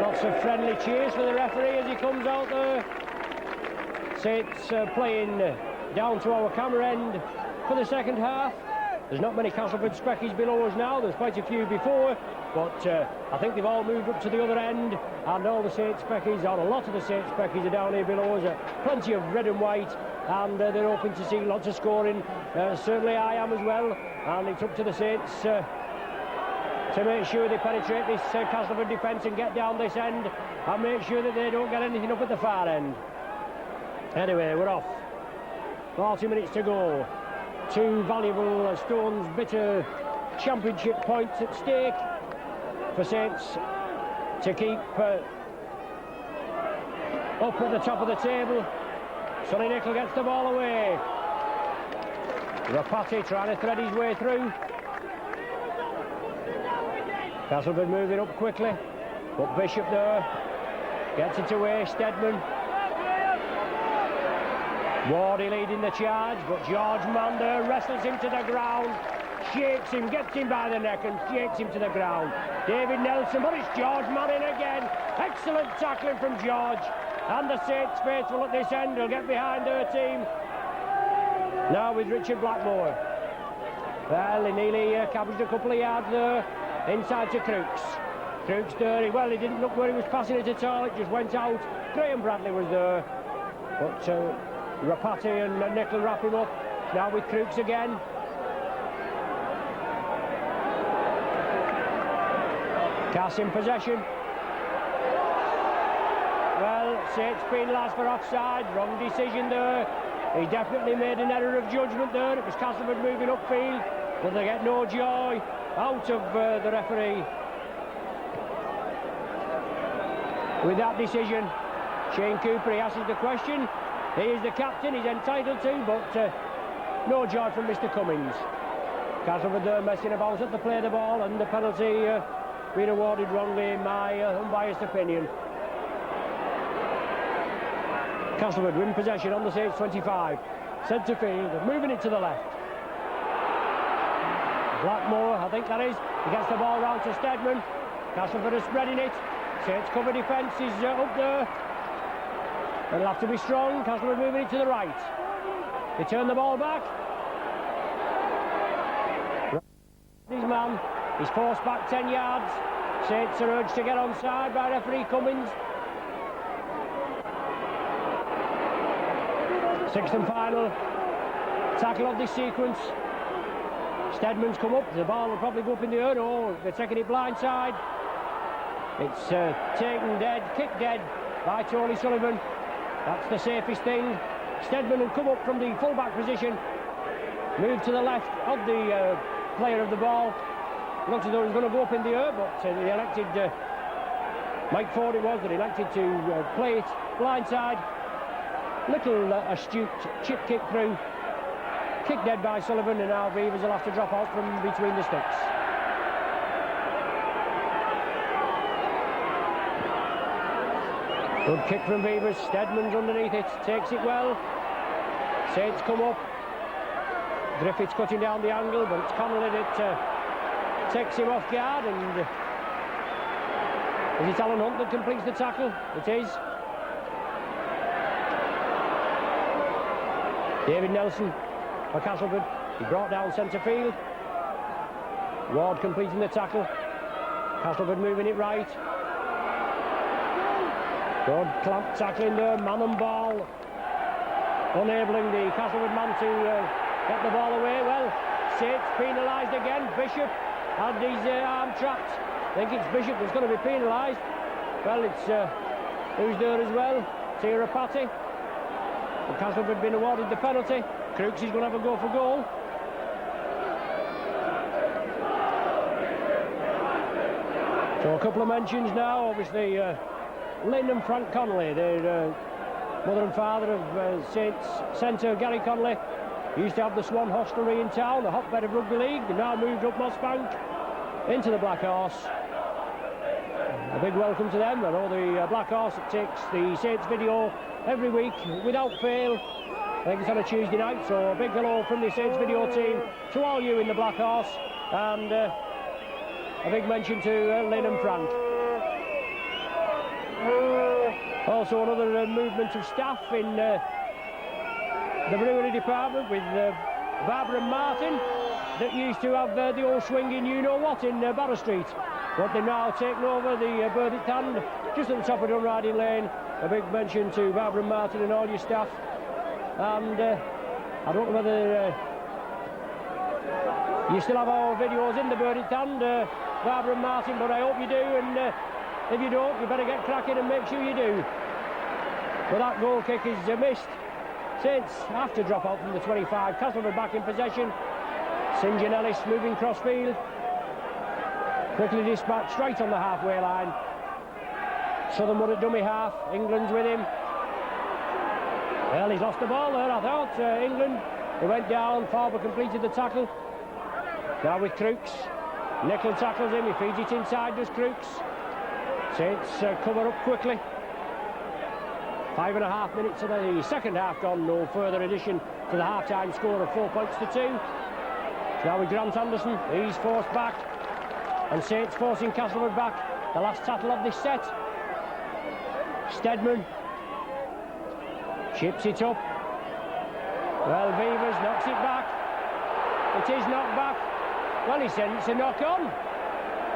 Lots of friendly cheers for the referee as he comes out there. Saints playing down to our camera end for the second half. There's not many Castleford Speckies below us now. There's quite a few before, but I think they've all moved up to the other end, and all the Saints Speckies, or a lot of the Saints Speckies, are down here below us. Plenty of red and white, and they're hoping to see lots of scoring. Certainly I am as well, and it's up to the Saints to make sure they penetrate this Castleford defence and get down this end, and make sure that they don't get anything up at the far end. Anyway, we're off. 40 minutes to go. 2 valuable Stones bitter championship points at stake for Saints to keep up at the top of the table. Sonny Nickel gets the ball away. Rapati trying to thread his way through. Castleford moving up quickly, but Bishop there gets it away. Stedman. Wardy leading the charge, but George Mander wrestles him to the ground, shakes him, gets him by the neck and shakes him to the ground. David Nelson, but it's George Manning again. Excellent tackling from George. And the Saints faithful at this end will get behind their team. Now with Richard Blackmore. Well, he nearly cabbaged a couple of yards there, inside to Crooks. Crooks there, well, he didn't look where he was passing it at all, it just went out. Graham Bradley was there, but Rapati and Nickel wrap him up. Now with Crooks again. Cass in possession. Well, well. Saints penalised for offside. Wrong decision there. He definitely made an error of judgment there. It was Castleford moving upfield, but they get no joy out of the referee with that decision. Shane Cooper, he asks the question. He is the captain, he's entitled to, but no joy from Mr. Cummins. Castleford there messing about at the play of the ball, and the penalty being awarded wrongly in my unbiased opinion. Castleford win possession on the Saints 25. Centre field, moving it to the left. Blackmore, I think that is. He gets the ball round to Stedman. Castleford is spreading it. Saints cover defence is up there. They'll have to be strong. Castleford moving it to the right. They turn the ball back. His man is forced back 10 yards. Saints are urged to get onside by referee Cummins. Sixth and final tackle of this sequence. Stedman's come up. The ball will probably go up in the air. No, they're taking it blindside. It's taken dead, kicked dead by Tony Sullivan. That's the safest thing. Stedman will come up from the full-back position, move to the left of the player of the ball. Looks as though he's going to go up in the air, but they elected, Mike Ford it was, that elected to play it blindside. Little astute chip kick through. Kick dead by Sullivan, and now Beavers will have to drop out from between the sticks. Good kick from Beavers. Stedman's underneath it, takes it well. Saints come up. Griffiths cutting down the angle, but it's Connolly that takes him off guard, and is it Alan Hunt that completes the tackle? It is. David Nelson for Castleford. He brought down centre field. Ward completing the tackle. Castleford moving it right. Good clamp tackling there, man and ball. Enabling the Castleford man to get the ball away. Well, Saints penalised again. Bishop had his arm trapped. I think it's Bishop that's going to be penalised. Well, it's who's there as well? Tirapati. And Castleford been awarded the penalty. Crooks is going to have a go for goal. So a couple of mentions now. Obviously, Lynn and Frank Connolly, their mother and father of Saints centre Gary Connolly, used to have the Swan Hostelry in town, a hotbed of rugby league. They've now moved up Moss Bank into the Black Horse. A big welcome to them. I know the Black Horse takes the Saints video every week without fail. I think it's on a Tuesday night, so a big hello from the Saints video team to all you in the Black Horse, and a big mention to Lynn and Frank. Also another movement of staff in the brewery department with Barbara and Martin, that used to have the old swinging you-know-what in Barrow Street, but they've now taken over the Burdett Hand just at the top of Dunriding Lane. A big mention to Barbara and Martin and all your staff. And I don't know whether you still have our videos in the Burdett Hand, Barbara and Martin, but I hope you do, and if you don't, you better get cracking and make sure you do. But that goal kick is missed. Saints have to drop out from the 25. Castleford back in possession. St John Ellis moving crossfield. Quickly dispatched right on the halfway line. Southernwood at dummy half. England's with him. Well, he's lost the ball there, I thought. England, they went down. Farber completed the tackle. Now with Crooks. Nickel tackles him. He feeds it inside, does Crooks. Saints cover up quickly. 5.5 minutes of the second half gone. No further addition to the half-time score of 4 points to 2. Now with Grant Anderson. He's forced back. And Saints forcing Castleford back. The last tackle of this set. Stedman chips it up. Well, Beavers knocks it back. It is knocked back. Well, he said it's a knock on.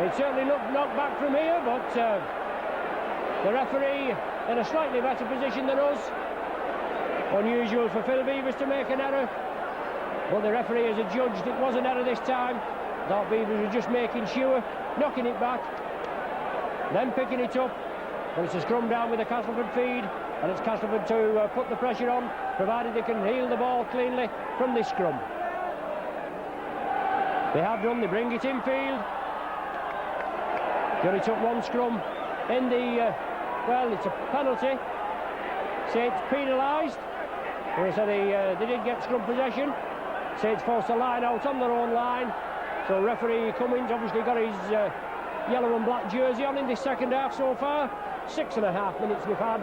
It's certainly not knocked back from here, but the referee in a slightly better position than us. Unusual for Phil Beavers to make an error, but the referee has adjudged it was an error this time. Thought Beavers were just making sure, knocking it back, then picking it up. but it's a scrum down with the Castleford feed, and it's Castleford to put the pressure on, provided they can heel the ball cleanly from this scrum. They have done, they bring it infield. Johnny took one scrum in the, well, it's a penalty. Saints penalised. So they did get scrum possession. Saints forced the line out on their own line. So referee Cummins obviously got his yellow and black jersey on in this second half so far. 6.5 minutes we've had.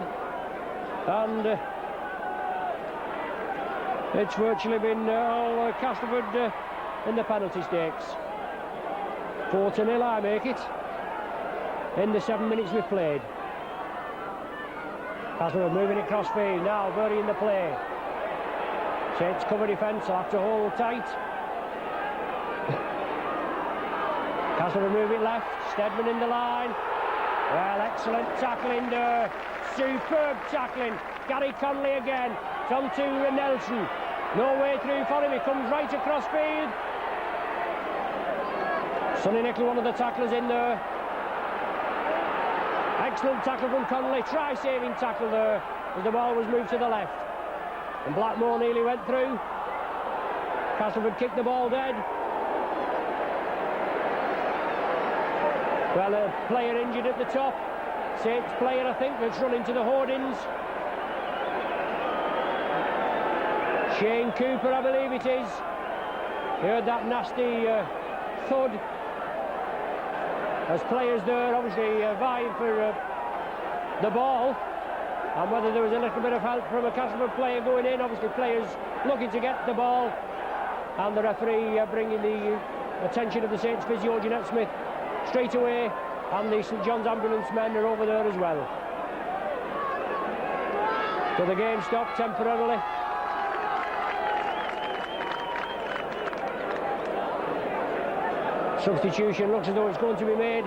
And it's virtually been all Castleford in the penalty stakes. 4-0 I make it in the 7 minutes we've played. Castleford moving it cross field now, burying the play. Saints cover defence, will have to hold tight. Castleford move it left, Steadman in the line. Well, excellent tackling there. Superb tackling. Gary Connolly again. It's on to Nelson. No way through for him. He comes right across field. Sonny Nicholl, one of the tacklers in there. Excellent tackle from Connolly. Try saving tackle there as the ball was moved to the left. And Blackmore nearly went through. Castleford kicked the ball dead. Well, a player injured at the top. Saints player, I think, that's run into the hoardings. Shane Cooper, I believe it is. You heard that nasty thud. As players there, obviously vying for the ball. And whether there was a little bit of help from a Castleford player going in, obviously players looking to get the ball. And the referee bringing the attention of the Saints physio, Jeanette Smith, straight away, and the St John's ambulance men are over there as well. So the game stopped temporarily. Substitution looks as though it's going to be made.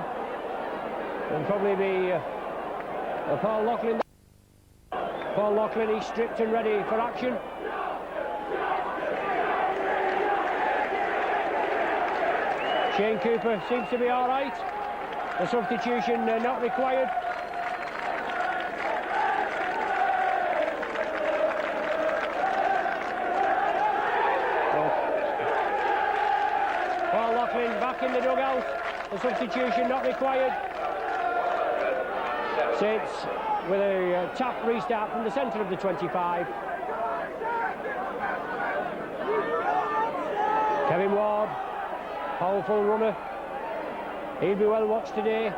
It'll probably be Paul Loughlin. Paul Loughlin, he's stripped and ready for action. Shane Cooper seems to be all right. The substitution not required. Paul Loughlin back in the dugout. The substitution not required. Saints with a tap restart from the centre of the 25. Kevin Ward. Powerful runner. He'll be well watched today.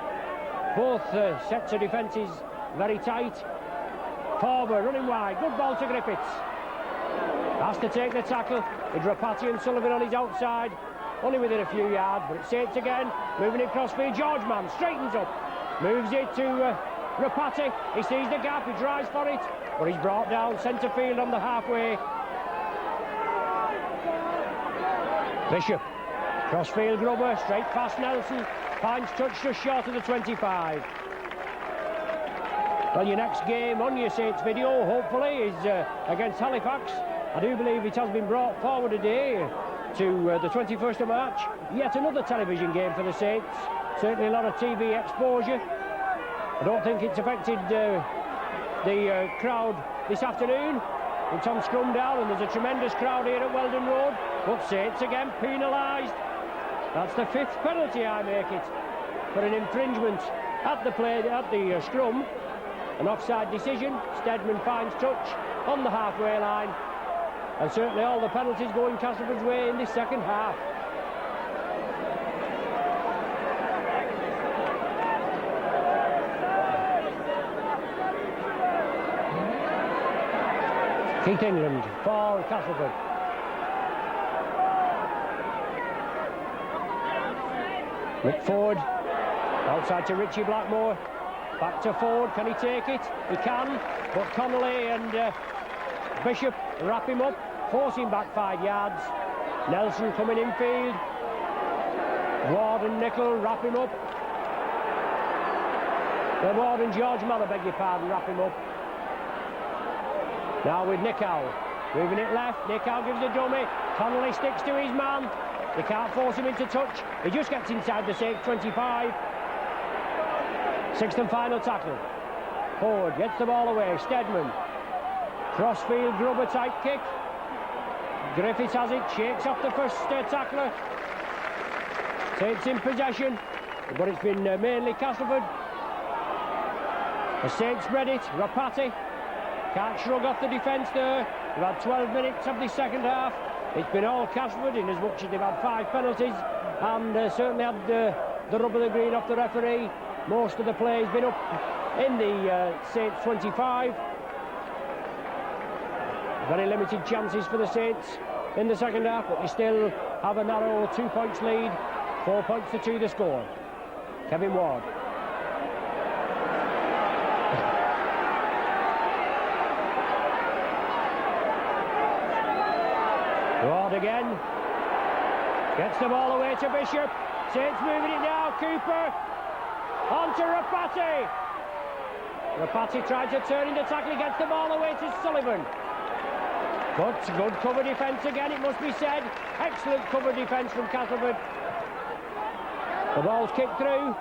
Both sets of defences very tight. Forward, running wide. Good ball to Griffiths. Has to take the tackle. With Rapati and Sullivan on his outside. Only within a few yards, but it's Saints again. Moving it cross field. George Mann straightens up. Moves it to Rapati. He sees the gap. He drives for it. But he's brought down centre field on the halfway. Bishop. Crossfield Grubber, straight past Nelson. Finds touch just short of the 25. Well, your next game on your Saints video, hopefully, is against Halifax. I do believe it has been brought forward today to the 21st of March. Yet another television game for the Saints. Certainly a lot of TV exposure. I don't think it's affected the crowd this afternoon. It's on Scrumdown, and there's a tremendous crowd here at Weldon Road. But Saints again penalised. That's the 5th penalty, I make it, for an infringement at the scrum. An offside decision. Steadman finds touch on the halfway line, and certainly all the penalties going Castleford's way in this second half. Keith England for Castleford. McFord, outside to Richie Blackmore, back to Ford, can he take it? He can, but Connolly and Bishop wrap him up, force him back 5 yards. Nelson coming infield, Ward and Nicholl wrap him up. Ward and George Mann, beg your pardon, wrap him up. Now with Nicholl, moving it left, Nicholl gives a dummy, Connolly sticks to his man. They can't force him into touch. He just gets inside the 25. 6th and final tackle. forward, gets the ball away, Steadman. Crossfield Grubber type kick. Griffiths has it, shakes off the first tackler. Saints in possession, but it's been mainly Castleford. The Saints spread it, Rapati can't shrug off the defence there. They've had 12 minutes of the second half. It's been all Castleford in as much as they've had 5 penalties and certainly had the rub of the green off the referee. Most of the play has been up in the Saints 25. Very limited chances for the Saints in the second half, but they still have a narrow 2 points lead. 4 points to 2 the score. Kevin Ward. Ward again. Gets the ball away to Bishop. Saints moving it now. Cooper. On to Rapati. Rapati tried to turn into tackle. He gets the ball away to Sullivan. But good cover defence again, it must be said. Excellent cover defence from Castleford. The ball's kicked through.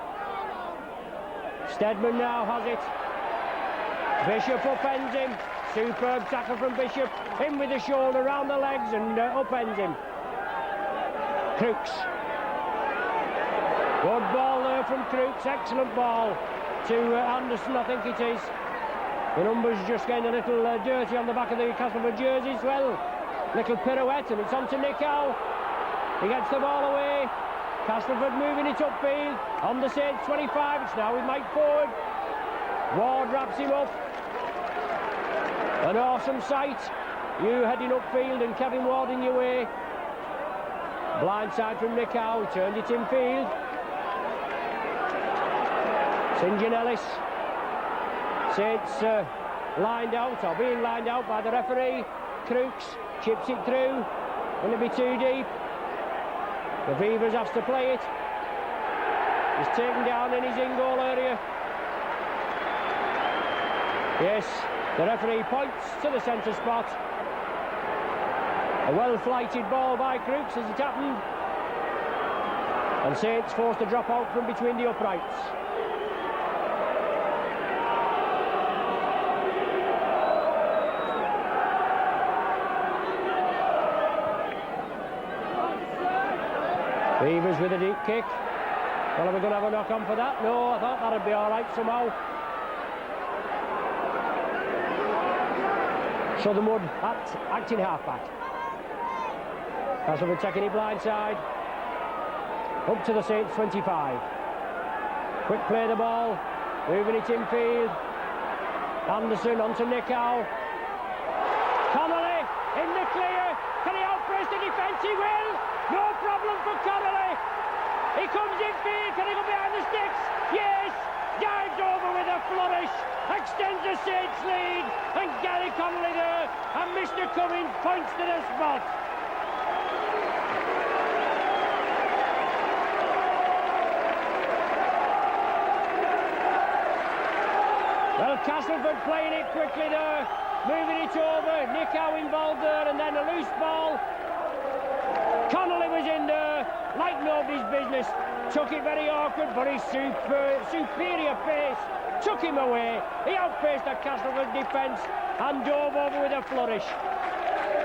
Steadman now has it. Bishop upends him. Superb tackle from Bishop. In with the shoulder, round the legs and upends him. Crooks. Good ball there from Crooks. Excellent ball to Anderson, I think it is. The numbers just getting a little dirty on the back of the Castleford jerseys. Well, little pirouette and it's on to Nick Howe. He gets the ball away. Castleford moving it upfield on the Saints 25. It's now with Mike Ford. Ward wraps him up. An awesome sight. You heading upfield and Kevin Ward in your way. Blind side from Nick Howe. He turned it infield. St. John Ellis. Saints lined out, or being lined out by the referee. Crooks chips it through. Will it be too deep? The Beavers has to play it. He's taken down in his in-goal area. Yes, the referee points to the centre spot. A well-flighted ball by Crooks as it happened. And Saints forced to drop out from between the uprights. Beavers with a deep kick. Well, are we going to have a knock-on for that? No, I thought that'd be all right somehow. Southernwood acting half-back. Castleford taking it blindside. Up to the Saints 25. Quick play the ball. Moving it infield. Anderson onto Nick Howe. Connolly in the clear. Can he outpress the defence? He will. No problem for Connolly. He comes infield. Can he go behind the sticks? Yes. Dives over with a flourish. Extends the Saints lead. And Gary Connolly there. And Mr. Cummins points to the spot. Well, Castleford playing it quickly there. Moving it over. Nick Howe involved there. And then a loose ball. Connolly was in there like nobody's business. Took it very awkward, but his superior pace took him away. He outpaced the Castleford defence and dove over with a flourish.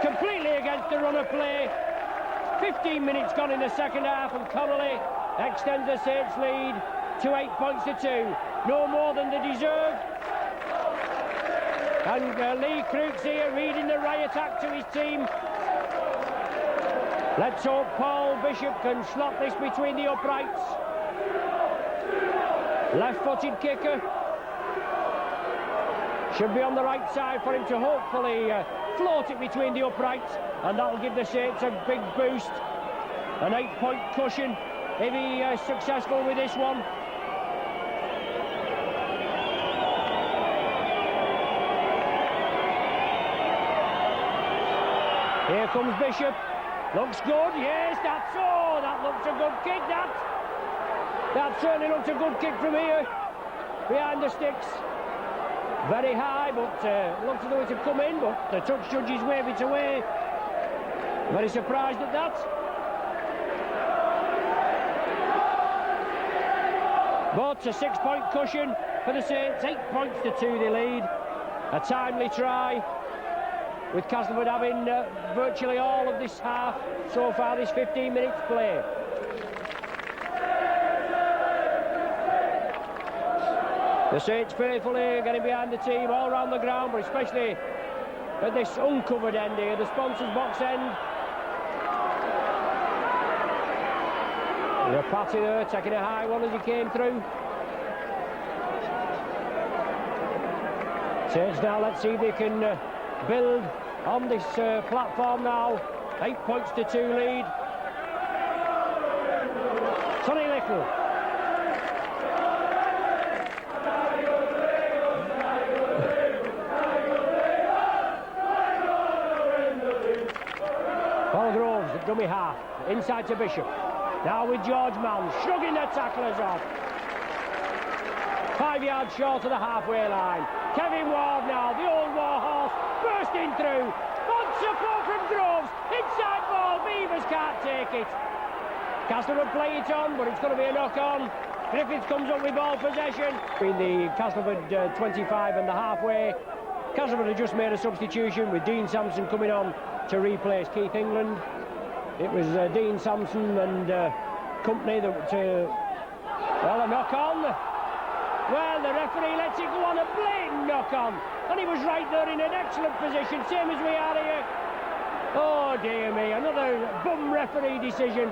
Completely against the run of play. 15 minutes gone in the second half, and Connolly extends the Saints lead to 8 points to 2. No more than they deserve. And Lee Crooks here reading the riot act to his team. Let's hope Paul Bishop can slot this between the uprights. Left-footed kicker. Should be on the right side for him to hopefully float it between the uprights, and that'll give the Saints a big boost. An 8-point cushion if he is successful with this one. Here comes Bishop. Looks good, yes, that looks a good kick, that certainly looks a good kick from here, behind the sticks. Very high, but looks as though it had come in, but the touch judges wave it away. Very surprised at that. But a 6-point cushion for the Saints. 8 points to 2 they lead. A timely try, with Castleford having virtually all of this half so far, this 15 minutes play. The Saints faithfully getting behind the team all round the ground, but especially at this uncovered end here, the sponsors box end. The party there, taking a high one as he came through. Saints now, let's see if they can build on this platform now. 8 points to 2 lead. Sonny Little. Paul Groves at dummy half, inside to Bishop. Now with George Mann, shrugging the tacklers off. 5 yards short of the halfway line. Kevin Ward now, the old war horse, bursting through. On support from Groves, inside ball, Beavers can't take it. Castleford play it on, but it's going to be a knock-on. Griffiths comes up with ball possession. Between the Castleford 25 and the halfway, Castleford had just made a substitution with Dean Sampson coming on to replace Keith England. It was Dean Sampson and company that, well, a knock-on. Well, the referee lets it go on, a blatant knock-on. And he was right there in an excellent position, same as we are here. Oh, dear me, another bum referee decision.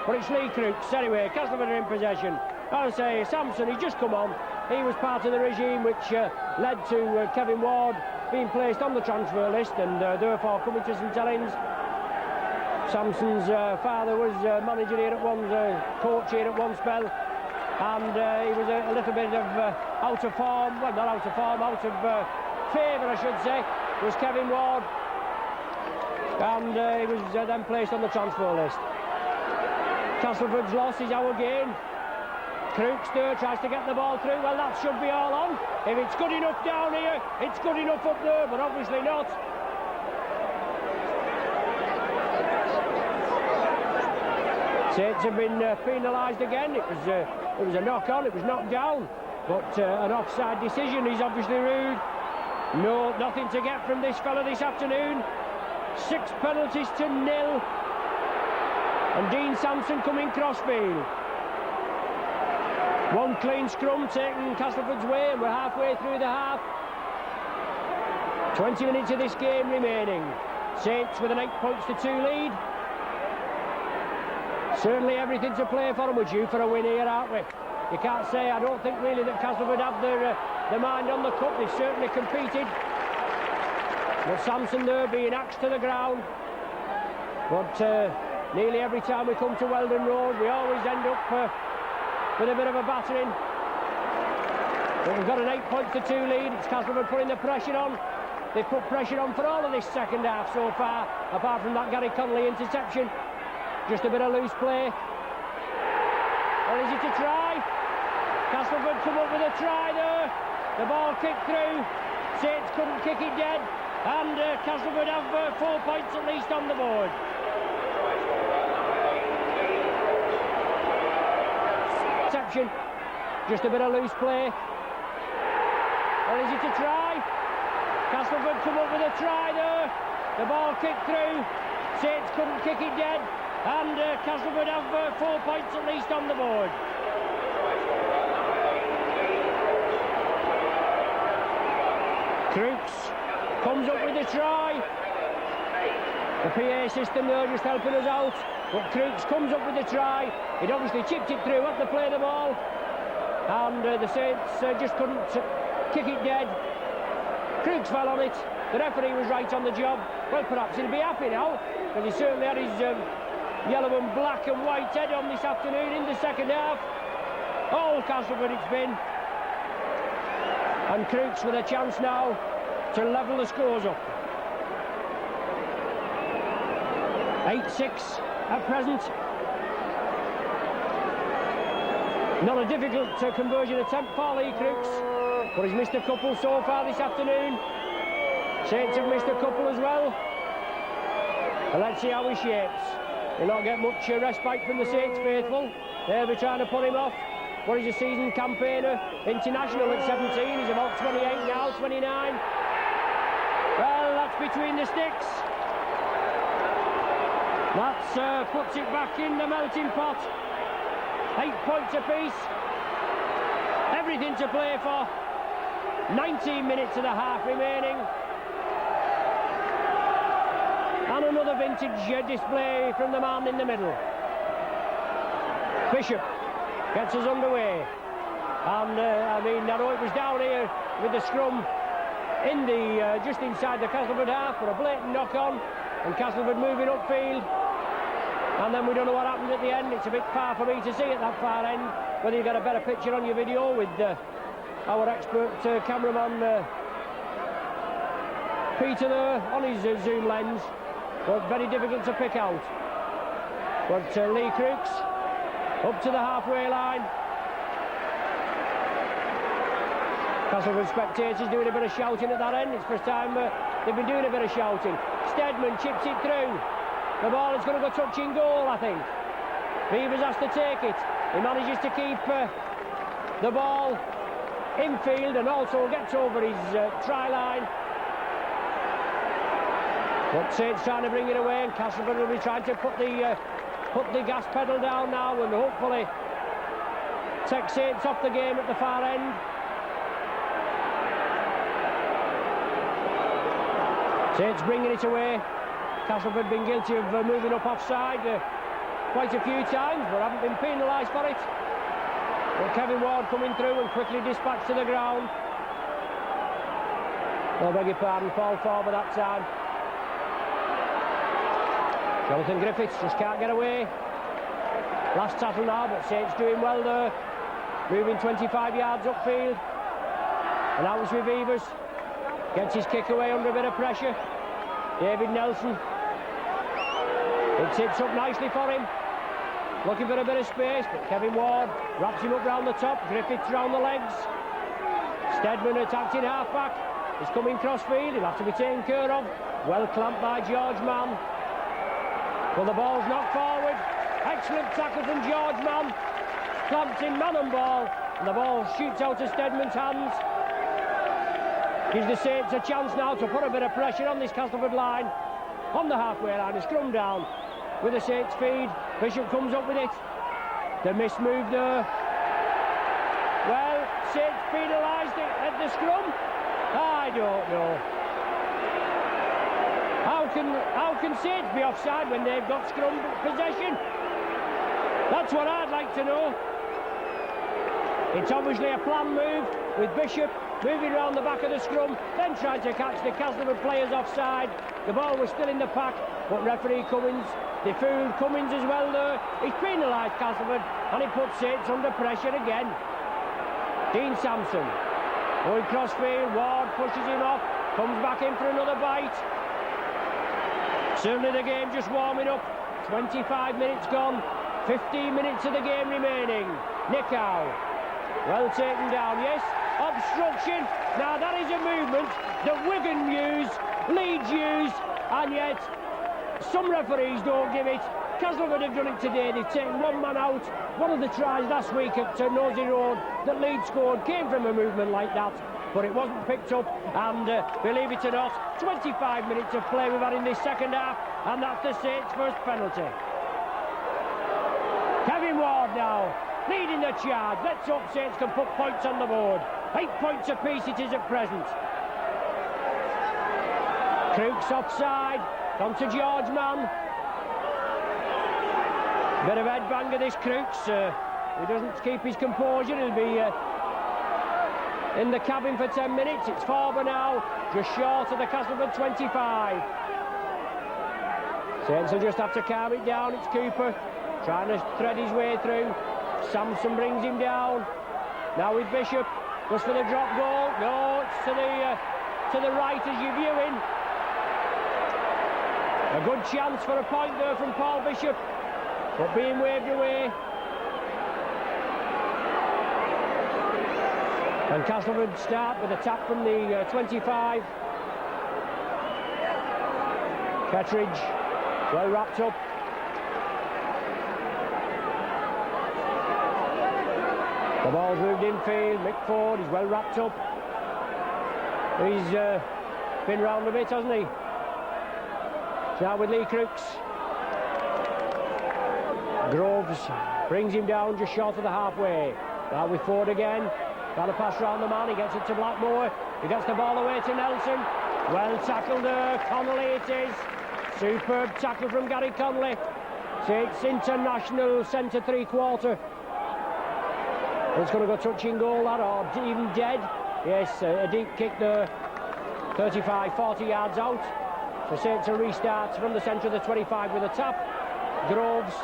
But it's Lee Crooks. Anyway, Castleford are in possession. I'll say, Sampson, he's just come on. He was part of the regime which led to Kevin Ward being placed on the transfer list and therefore coming to St Helens. Sampson's father was manager here at one, coach here at one spell. And he was a little bit of out of form, well, not out of form, out of favour, I should say, was Kevin Ward. And he was then placed on the transfer list. Castleford's loss is our gain. Crooks there tries to get the ball through. Well, that should be all on. If it's good enough down here, it's good enough up there, but obviously not. Saints have been penalised again. It was a knock-on, it was knocked down, but an offside decision is obviously rude. No, nothing to get from this fella this afternoon. 6 penalties to 0. And Dean Sampson coming crossfield. 1 clean scrum taking Castleford's way, and we're halfway through the half. 20 minutes of this game remaining. Saints with an 8 points to 2 lead. Certainly everything to play for, and we're due for a win here, aren't we? You can't say, I don't think really that Castleford have their mind on the cup. They've certainly competed. But Sampson there being axed to the ground. But nearly every time we come to Weldon Road, we always end up with a bit of a battering. But we've got an 8 points to 2 lead. It's Castleford putting the pressure on. They've put pressure on for all of this second half so far, apart from that Gary Connolly interception. Just a bit of loose play. Or is it a try? Castleford come up with a try there. The ball kicked through. Saints couldn't kick it dead. And Castleford have 4 points at least on the board. Interception. Just a bit of loose play. Or is it a try? Castleford come up with a try there. The ball kicked through. Saints couldn't kick it dead. And Castleford have 4 points at least on the board. Crooks comes up with a try. The PA system there just helping us out. But Crooks comes up with a try. He'd obviously chipped it through, had to play the ball. And the Saints just couldn't kick it dead. Crooks fell on it. The referee was right on the job. Well, perhaps he'll be happy now, because he certainly had his yellow and black and white head on this afternoon in the second half. All Castleford it's been. And Crooks with a chance now to level the scores up. 8-6 at present. Not a difficult conversion attempt for Lee Crooks, but he's missed a couple so far this afternoon. Saints have missed a couple as well. And let's see how he shapes. He'll not get much respite from the Saints faithful. They'll be trying to put him off. what is a season campaigner, international at 17. He's about 28 now, 29. Well, that's between the sticks. That puts it back in the melting pot. 8 points apiece. Everything to play for. 19 minutes and a half remaining. And another vintage display from the man in the middle. Bishop gets us underway. And I mean, I know it was down here with the scrum in the just inside the Castleford half, but a blatant knock on, and Castleford moving upfield. And then we don't know what happened at the end. It's a bit far for me to see at that far end. Whether you get a better picture on your video with our expert cameraman Peter there on his zoom lens, but very difficult to pick out. But Lee Crooks up to the halfway line. Castleford spectators doing a bit of shouting at that end. It's the first time they've been doing a bit of shouting. Steadman chips it through. The ball is going to go touching goal, I think. Beavers has to take it. He manages to keep the ball infield and also gets over his try line. But Saints trying to bring it away, and Castleford will be trying to put the gas pedal down now and hopefully take Saints off the game at the far end. Saints bringing it away. Castleford been guilty of moving up offside quite a few times, but haven't been penalised for it. But Kevin Ward coming through and quickly dispatched to the ground. I beg your pardon, Paul Forber that time. Jonathan Griffiths just can't get away. Last tackle now, but Saints doing well there. Moving 25 yards upfield. And out with Beavers. Gets his kick away under a bit of pressure. David Nelson. It sits up nicely for him. Looking for a bit of space, but Kevin Ward wraps him up round the top. Griffiths round the legs. Steadman attacked in half-back. He's coming cross-field. He'll have to be taken care of. Well clamped by George Mann. Well, the ball's knocked forward. Excellent tackle from George Mann. Clamped in man and ball. And the ball shoots out of Steadman's hands. Gives the Saints a chance now to put a bit of pressure on this Castleford line. On the halfway line, a scrum down with the Saints feed. Bishop comes up with it. The missed move there. Well, Saints penalised it at the scrum. I don't know. How can Saints be offside when they've got scrum possession? That's what I'd like to know. It's obviously a planned move with Bishop moving around the back of the scrum, then trying to catch the Castleford players offside. The ball was still in the pack, but referee Cummins, they fooled Cummins as well there. He's penalised Castleford, and he puts Saints under pressure again. Dean Sampson going crossfield. Ward pushes him off, comes back in for another bite. Certainly the game just warming up. 25 minutes gone, 15 minutes of the game remaining. Nickow, well taken down, yes. Obstruction. Now that is a movement that Wigan use, Leeds use, and yet some referees don't give it. Castleford have done it today. They've taken one man out. One of the tries last week at Nosey Road that Leeds scored came from a movement like that, but it wasn't picked up. And believe it or not, 25 minutes of play we've had in this second half, and that's the Saints' first penalty. Kevin Ward now leading the charge. Let's hope Saints can put points on the board. 8 points apiece it is at present. Crooks offside. On to George Mann. Bit of headbanger this Crooks. He doesn't keep his composure. He'll be in the cabin for 10 minutes. It's Forber now, just short of the Castleford 25. Saints will just have to calm it down. It's Cooper trying to thread his way through. Sampson brings him down. Now with Bishop, goes for the drop goal. No, it's to the right as you're viewing. A good chance for a point there from Paul Bishop, but being waved away. And Castleford start with a tap from the 25. Kettridge, well wrapped up. The ball's moved infield. Mick Ford is well wrapped up. He's been round a bit, hasn't he? Now with Lee Crooks. Groves brings him down just short of the halfway. Now with Ford again. Got a pass round the man. He gets it to Blackmore. He gets the ball away to Nelson. Well tackled there. Connolly it is. Superb tackle from Gary Connolly. So it's international centre three-quarter. It's going to go touching goal, that, or even dead. Yes, a deep kick there. 35, 40 yards out. So Saints will restart from the centre of the 25 with a tap. Groves.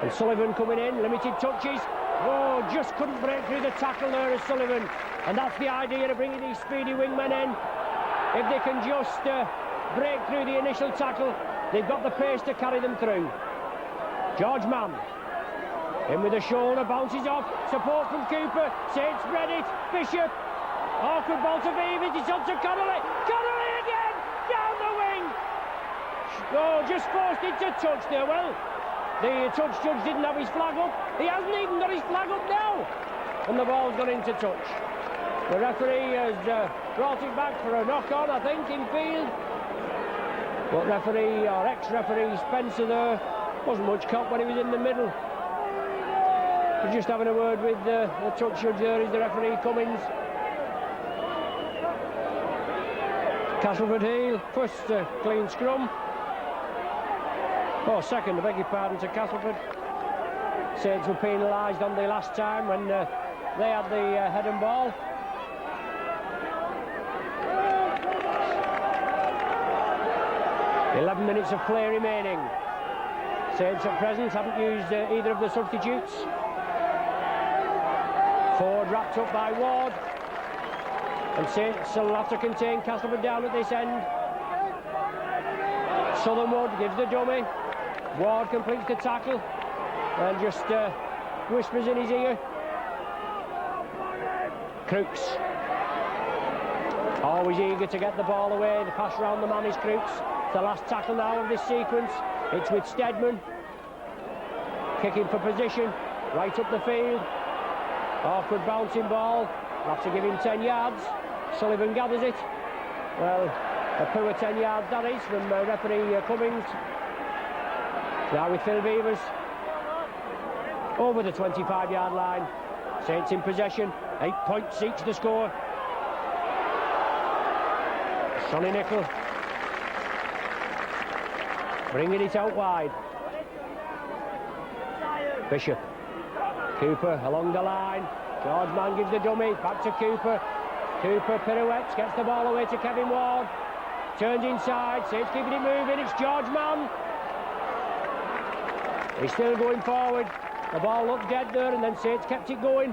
And Sullivan coming in, limited touches. Oh, just couldn't break through the tackle there as Sullivan. And that's the idea of bringing these speedy wingmen in. If they can just break through the initial tackle, they've got the pace to carry them through. George Mann. In with a shoulder, bounces off. Support from Cooper. Saints spread it. Bishop. Awkward ball to Beavers. It's on to Connolly. Connolly again! Down the wing! Oh, just forced into touch there. Well, the touch judge didn't have his flag up. He hasn't even got his flag up now. And the ball's gone into touch. The referee has brought it back for a knock-on, I think, in field. But referee, or ex-referee Spencer there, wasn't much cop when he was in the middle. We're just having a word with the touch judge there, is the referee Cummins. Castleford Heel, first clean scrum. Oh, second, I beg your pardon, to Castleford. Saints were penalised on the last time when they had the head and ball. "11 minutes of play remaining. Saints at present haven't used either of the substitutes. Ford wrapped up by Ward. And Saints will have to contain Castleford down at this end. Southernwood gives the dummy. Ward completes the tackle and just whispers in his ear. Crooks. Always eager to get the ball away. The pass round the man is Crooks. The last tackle now of this sequence. It's with Steadman. Kicking for position. Right up the field. Awkward bouncing ball. Have to give him 10 yards. Sullivan gathers it. Well, a poor 10 yards that is from referee Cummins. Now with Phil Beavers. Over the 25-yard line. Saints in possession. 8 points each to score. Sonny Nicol. Bringing it out wide. Bishop. Cooper along the line. George Mann gives the dummy. Back to Cooper. Cooper pirouettes. Gets the ball away to Kevin Ward. Turns inside. Saints keeping it moving. It's George Mann. He's still going forward. The ball looked dead there and then Saints kept it going.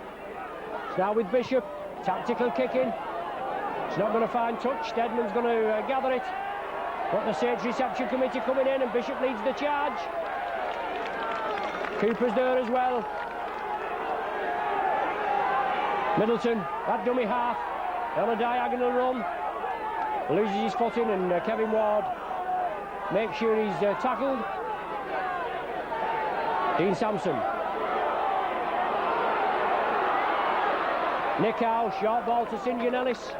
It's now with Bishop. Tactical kicking. It's not going to find touch. Steadman's going to gather it. But the Saints reception committee coming in and Bishop leads the charge. Cooper's there as well. Middleton, that dummy half, on a diagonal run. Loses his footing and Kevin Ward makes sure he's tackled. Dean Sampson. Nick Howe, short ball to St John Ellis.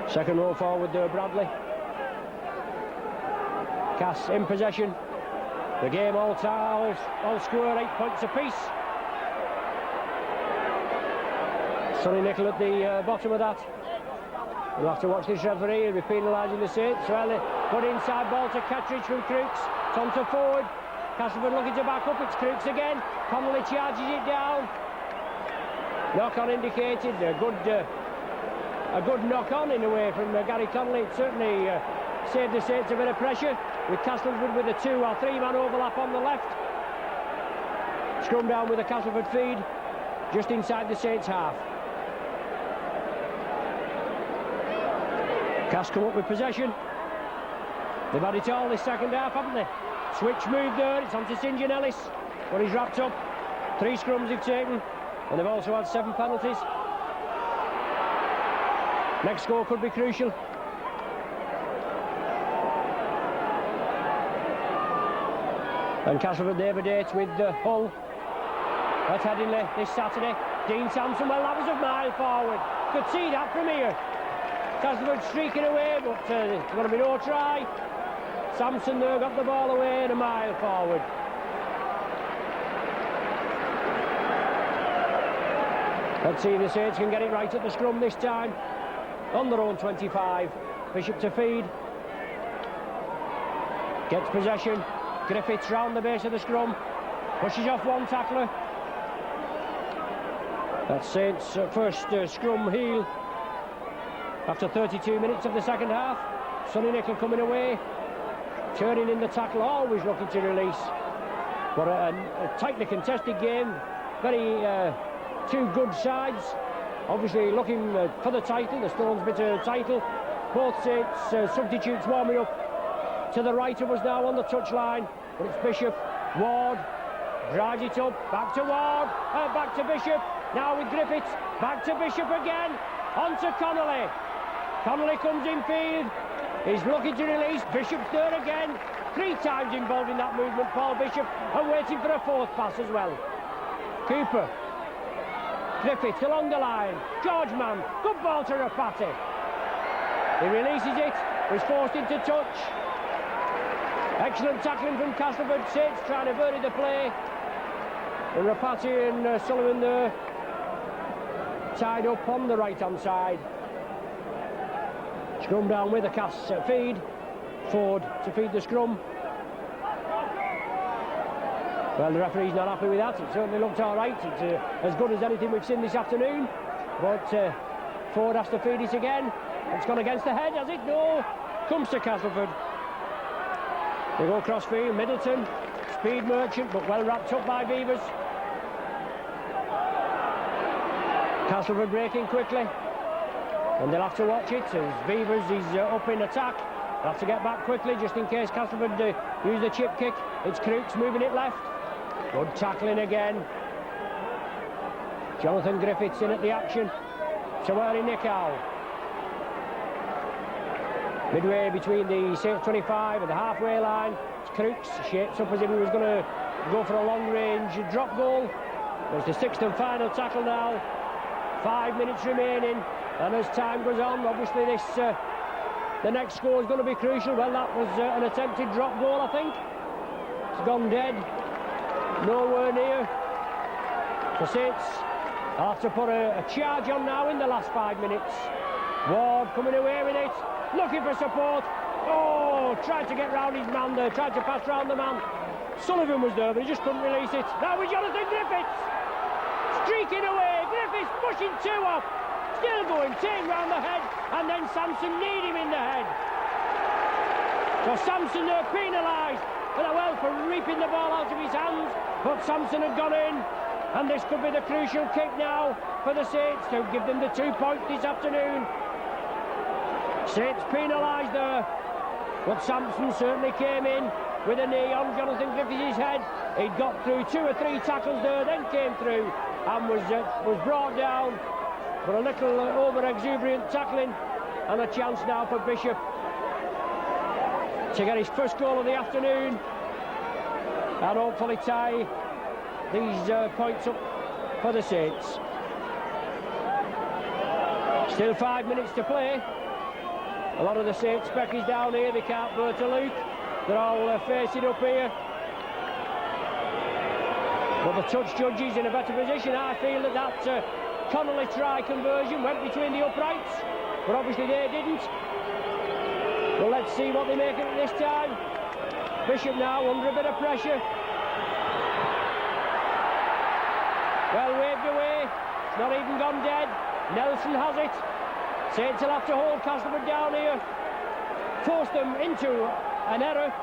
Second row forward there, Bradley. Cass in possession. The game all score, 8 points apiece. Sonny Nicol at the bottom of that. We'll have to watch this referee. He'll be penalising the Saints. Well, put inside ball to Catridge from Crooks. Tonto forward. Castleford looking to back up. It's Crooks again. Connolly charges it down. Knock-on indicated. A good knock-on in a way from Gary Connolly. It certainly saved the Saints a bit of pressure. With Castleford with a 2 or 3 man overlap on the left. Scrum down with a Castleford feed. Just inside the Saints half. Cass come up with possession. They've had it all this second half, haven't they? Switch move there, it's on to St John Ellis. But he's wrapped up. 3 scrums they've taken. And they've also had 7 penalties. Next score could be crucial. And Castleford, they have a date with Hull at Headingley this Saturday. Dean Sampson, well, that was a mile forward. Could see that from here. Castleford streaking away, but there's going to be no try. Sampson there got the ball away and a mile forward. Let's see if the Saints can get it right at the scrum this time. On their own 25. Bishop to feed. Gets possession. Griffiths round the base of the scrum. Pushes off one tackler. That's Saints' first scrum heel after 32 minutes of the second half. Sonny Nickel coming away. Turning in the tackle, always looking to release. But a tightly contested game. Very two good sides. Obviously looking for the title, the Stones Bitter title. Both Saints substitutes warming up. To the right of us now on the touchline. But it's Bishop. Ward drives it up. Back to Ward. Back to Bishop. Now with Griffiths. Back to Bishop again. On to Connolly. Connolly comes in field. He's looking to release. Bishop's there again. 3 times involved in that movement, Paul Bishop. And waiting for a 4th pass as well. Cooper. Griffiths along the line. George Mann. Good ball to Rapati. He releases it. He's forced into touch. Excellent tackling from Castleford. Saints trying to bury the play. And Rapati and Sullivan there tied up on the right hand side. Scrum down with a cast feed. Ford to feed the scrum. Well, the referee's not happy with that. It certainly looked all right. It's as good as anything we've seen this afternoon. But Ford has to feed it again. It's gone against the head, has it? No. Comes to Castleford. They go cross field. Middleton. Speed Merchant, but well wrapped up by Beavers. Castleford breaking quickly. And they'll have to watch it as Beavers is up in attack. They'll have to get back quickly just in case Castleford use the chip kick. It's Crooks moving it left. Good tackling again. Jonathan Griffiths in at the action. Tawari Nikau. Midway between the Saints 25 and the halfway line. It's Crooks. Shapes up as if he was going to go for a long-range drop goal. There's the 6th and final tackle now. 5 minutes remaining. And as time goes on, obviously this the next score is going to be crucial. Well, that was an attempted drop goal, I think. It's gone dead. Nowhere near. The Saints have to put a charge on now in the last 5 minutes. Ward coming away with it. Looking for support. Oh, tried to get round his man there. Tried to pass round the man. Sullivan was there, but he just couldn't release it. Now with Jonathan Griffiths. Streaking away. Griffiths pushing 2 off. Still going, taking round the head, and then Sampson need him in the head. So Sampson there penalised, well, for reaping the ball out of his hands, but Sampson had gone in, and this could be the crucial kick now for the Saints to give them the 2 points this afternoon. Saints penalised there, but Sampson certainly came in with a knee on Jonathan Griffiths' head. He'd got through 2 or 3 tackles there, then came through and was brought down. For a little over-exuberant tackling, and a chance now for Bishop to get his first goal of the afternoon and hopefully tie these points up for the Saints. Still 5 minutes to play. A lot of the Saints spec is down here. They can't go to Luke. They're all facing up here. But the touch judges in a better position. I feel that Connolly try conversion went between the uprights, but obviously they didn't. Well, let's see what they make of it this time. Bishop now under a bit of pressure. Well waved away. It's not even gone dead. Nelson has it. Saints will have to hold Castleford down here. Force them into an error.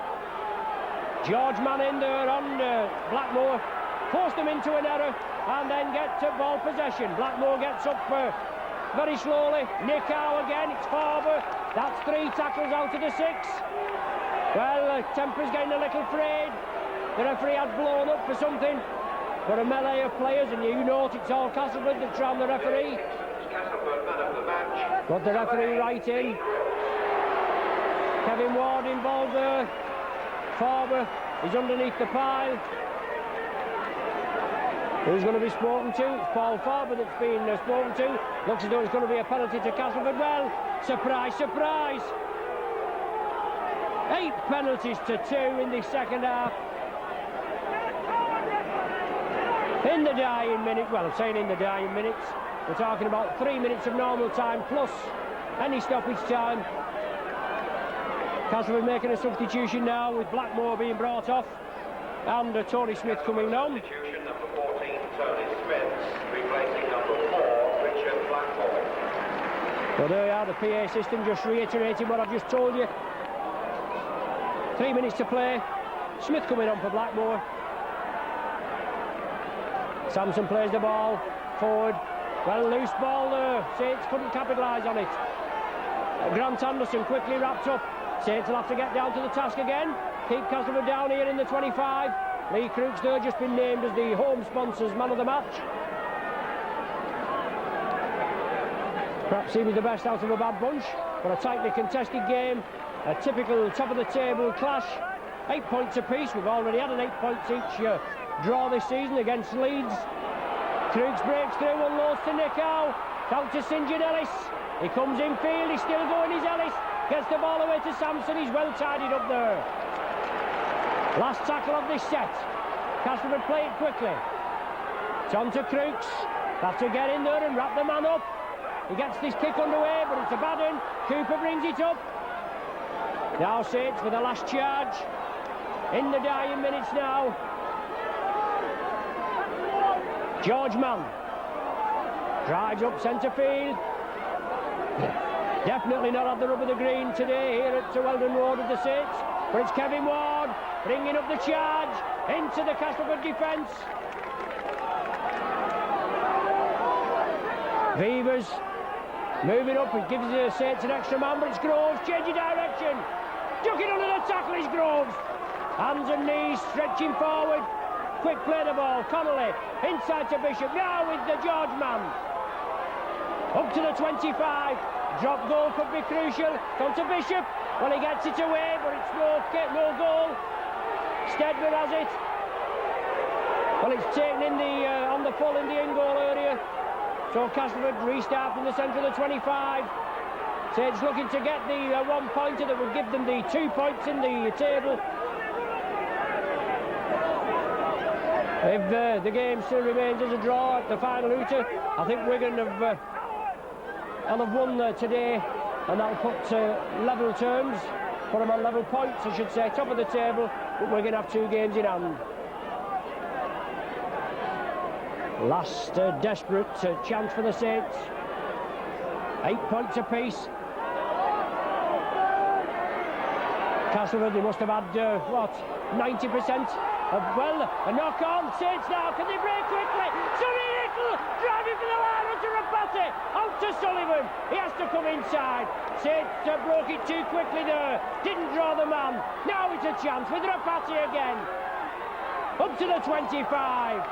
George Mann in there on Blackmore. Force them into an error and then get to ball possession. Blackmore gets up very slowly. Nikau again, it's Farber. That's 3 tackles out of the 6. Well, temper's getting a little frayed. The referee had blown up for something. For a melee of players, and you note it's all Castleford that's round the referee. Got the referee right in. Kevin Ward involved there. Farber He's underneath the pile. Who's going to be spoken to? It's Paul Farber that's been spoken to. Looks as though it's going to be a penalty to Castleford. Well, surprise, surprise. 8 penalties to 2 in the second half. In the dying minute, well, I'm saying in the dying minutes, we're talking about 3 minutes of normal time plus any stoppage time. Castleford making a substitution now with Blackmore being brought off and Tony Smith coming on. Substitution number 14, Tony Smith, replacing number 4, Richard Blackmore. Well, there you are, the PA system just reiterating what I've just told you. 3 minutes to play. Smith coming on for Blackmore. Sampson plays the ball forward. Well, loose ball there. Saints couldn't capitalise on it. Grant Anderson quickly wrapped up. Saints will have to get down to the task again. Keep Castleford down here in the 25. Lee Crooks there just been named as the home sponsors man of the match. Perhaps he was the best out of a bad bunch, but a tightly contested game. A typical top of the table clash. 8 points apiece. We've already had an 8 points each draw this season against Leeds. Crooks breaks through, unloads to Nick Howe. Out to St John Ellis. He comes in field, he's still going, he's Ellis. Gets the ball away to Sampson, he's well tidied up there. Last tackle of this set. Castleford play it quickly. It's on to Crooks. Have to get in there and wrap the man up. He gets this kick underway, but it's a bad one. Cooper brings it up. Now Saints for the last charge. In the dying minutes now. George Mann drives up centre field. Definitely not at the rub of the green today here at Weldon Road of the Saints. But it's Kevin Ward bringing up the charge into the Castleford defence. Vevers moving up, it gives the Saints an extra man, but it's Groves changing direction. Ducking under the tackle is Groves. Hands and knees stretching forward. Quick play the ball, Connolly inside to Bishop, now with the George Mann. Up to the 25, drop goal could be crucial, come to Bishop, well he gets it away but it's no goal. Stedman has it. Well it's taken in the on the full in the in-goal area. So Castleford restart in the centre of the 25. Saints looking to get the 1 pointer that would give them the 2 points in the table. If the game still remains as a draw at the final hooter, I think Wigan have won today, and that'll put level terms, put them on level points, I should say, top of the table, but Wigan have 2 games in hand. Last desperate chance for the Saints. 8 points apiece. Castleford, they must have had, 90% of, well, a knock on. Saints now, can they break quickly? Sonny Little driving for the line onto Rapati. Out to Sullivan. He has to come inside. Saints broke it too quickly there. Didn't draw the man. Now it's a chance with Rapati again. Up to the 25.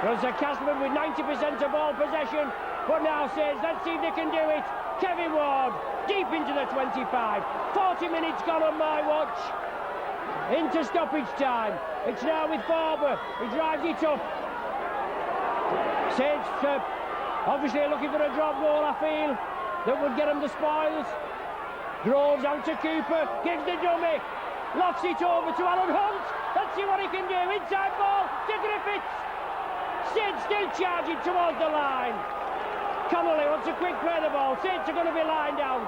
There's a Castleford with 90% of ball possession. But now Saints, let's see if they can do it. Kevin Ward, deep into the 25. 40 minutes gone on my watch. Into stoppage time. It's now with Farber. He drives it up. Saints obviously looking for a drop goal, I feel, that would get them the spoils. Groves on to Cooper. Gives the dummy. Lofts it over to Alan Hunt. Let's see what he can do. Inside ball to Griffiths. Saints still charging towards the line. Connolly wants a quick play the ball. Saints are going to be lined out.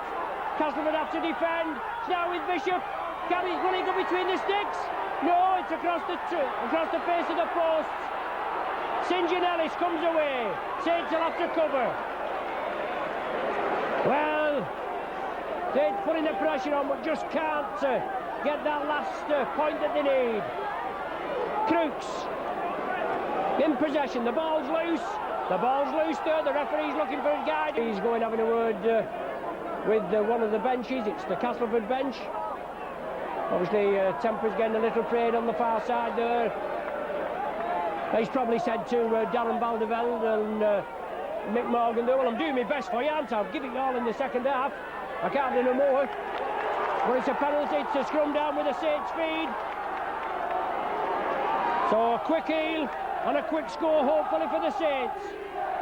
Castleford have to defend. It's now with Bishop. Will he go between the sticks? No, it's across the face of the posts. St John Ellis comes away. Saints will have to cover. Well, Saints putting the pressure on, but just can't get that last point that they need. Crooks in possession. The ball's loose. The ball's loose there. The referee's looking for his guide. He's going having a word with one of the benches. It's the Castleford bench. Obviously, temper's getting a little frayed on the far side there. He's probably said to Darren Baldeveld and Mick Morgan there, well, I'm doing my best for you, aren't I? I'll give it all in the second half. I can't do no more. But it's a penalty. It's a scrum down with a Saints feed. So a quick heel and a quick score hopefully for the Saints.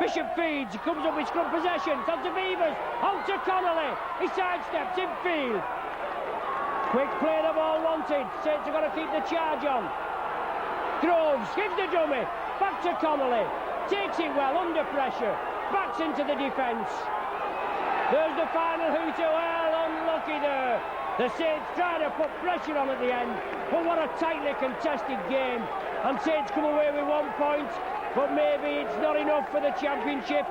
Bishop feeds, he comes up with scrum possession, it's on to Beavers, out to Connolly, he sidesteps in field. Quick play the ball wanted, Saints are going to keep the charge on. Groves gives the dummy, back to Connolly, takes it well under pressure, backs into the defence. There's the final hooter, well unlucky there. The Saints trying to put pressure on at the end, but what a tightly contested game. And Saints come away with 1 point, but maybe it's not enough for the championship.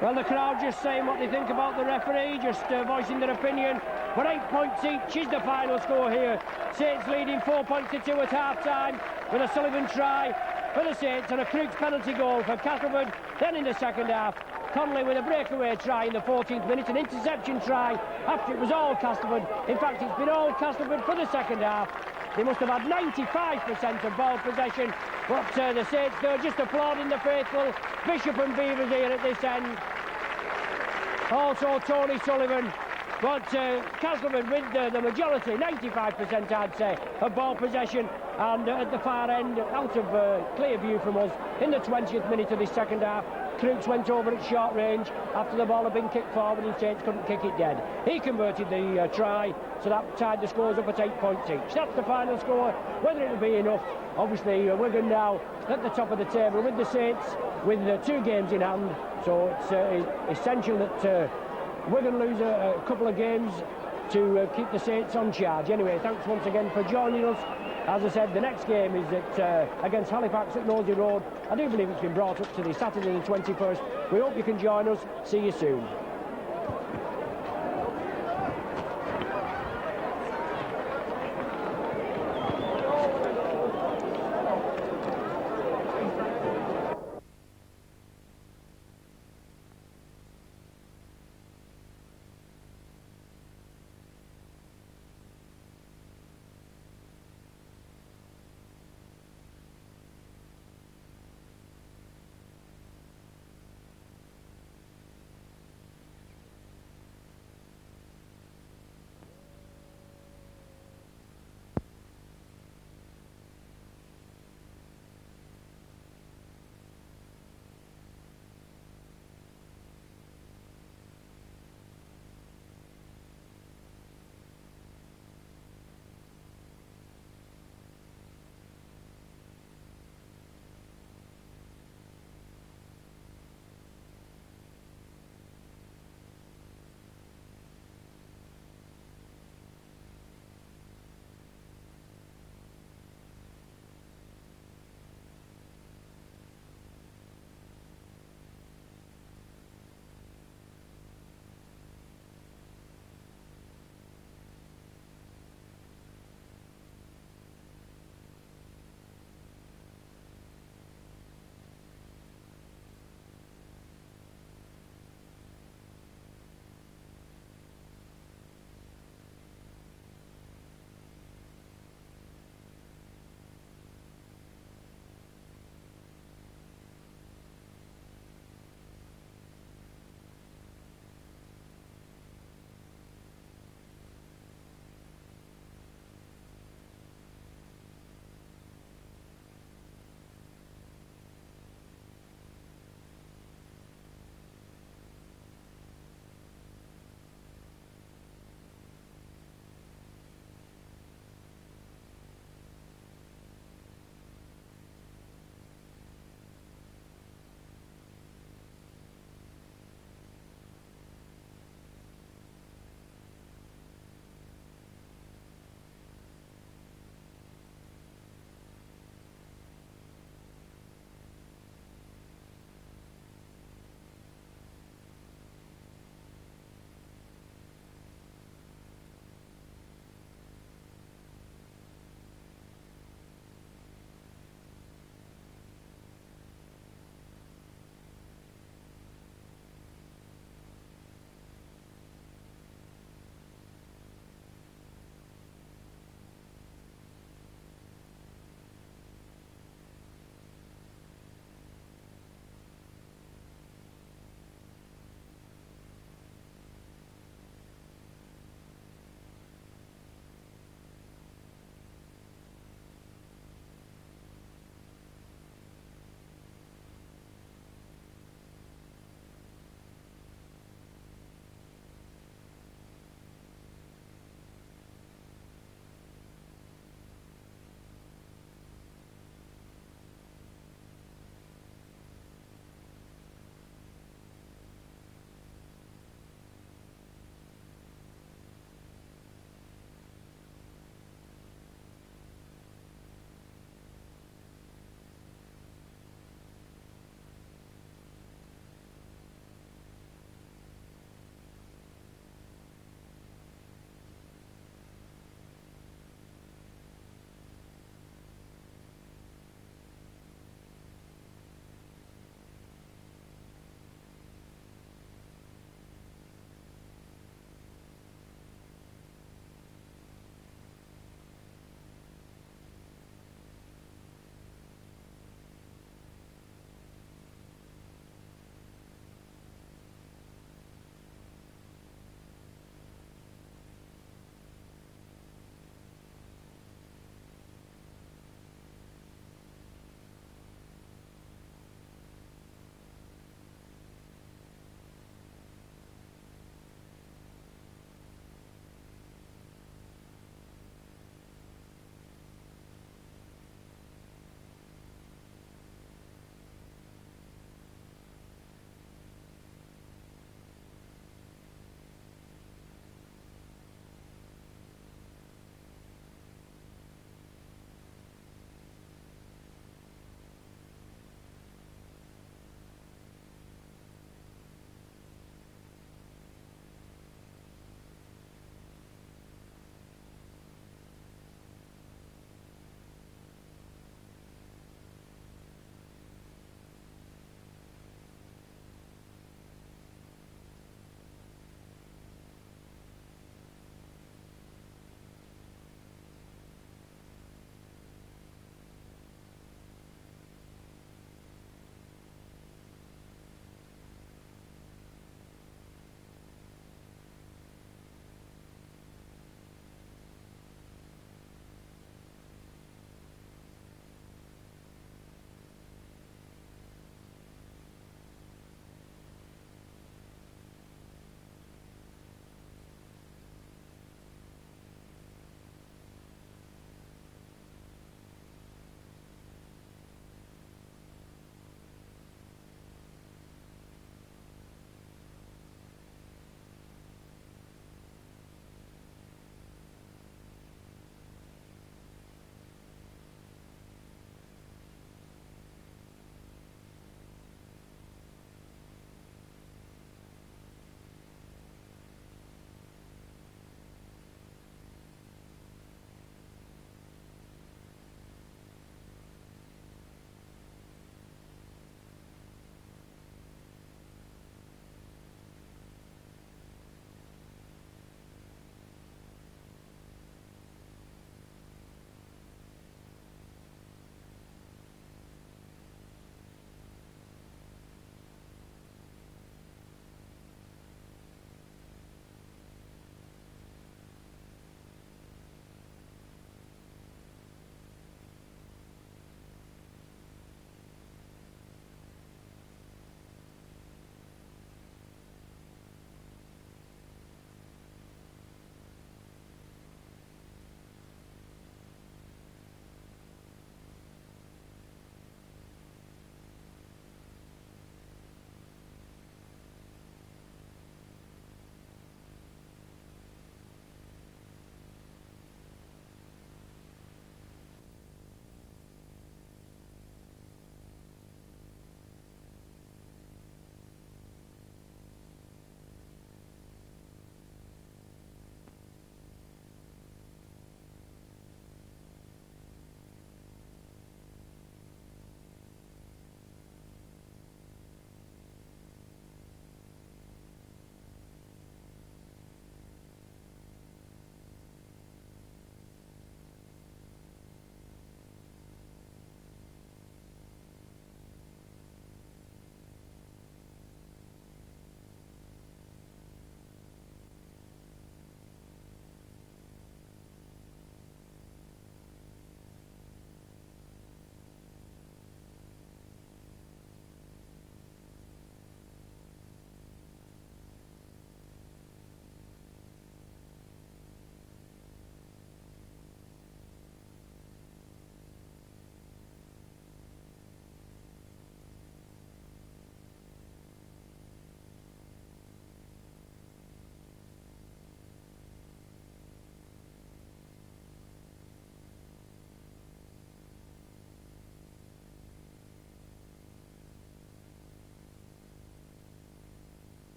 Well, the crowd just saying what they think about the referee, just voicing their opinion. But 8 points each is the final score here. Saints leading 4 points to 2 at half-time with a Sullivan try for the Saints and a Crooks penalty goal for Castleford. Then in the second half, Connolly with a breakaway try in the 14th minute, an interception try after it was all Castleford. In fact, it's been all Castleford for the second half. They must have had 95% of ball possession, but the Saints, they're just applauding the faithful. Bishop and Beavers here at this end. Also Tony Sullivan, but Castleford with the majority, 95% I'd say, of ball possession. And at the far end, out of clear view from us, in the 20th minute of this second half, Crooks went over at short range after the ball had been kicked forward and Saints couldn't kick it dead. He converted the try, so that tied the scores up at 8 points each. That's the final score. Whether it'll be enough, obviously Wigan now at the top of the table with the Saints with 2 games in hand, so it's essential that Wigan lose a couple of games to keep the Saints on charge. Anyway, thanks once again for joining us. As I said, the next game is against Halifax at Nosey Road. I do believe it's been brought up to the Saturday the 21st. We hope you can join us. See you soon.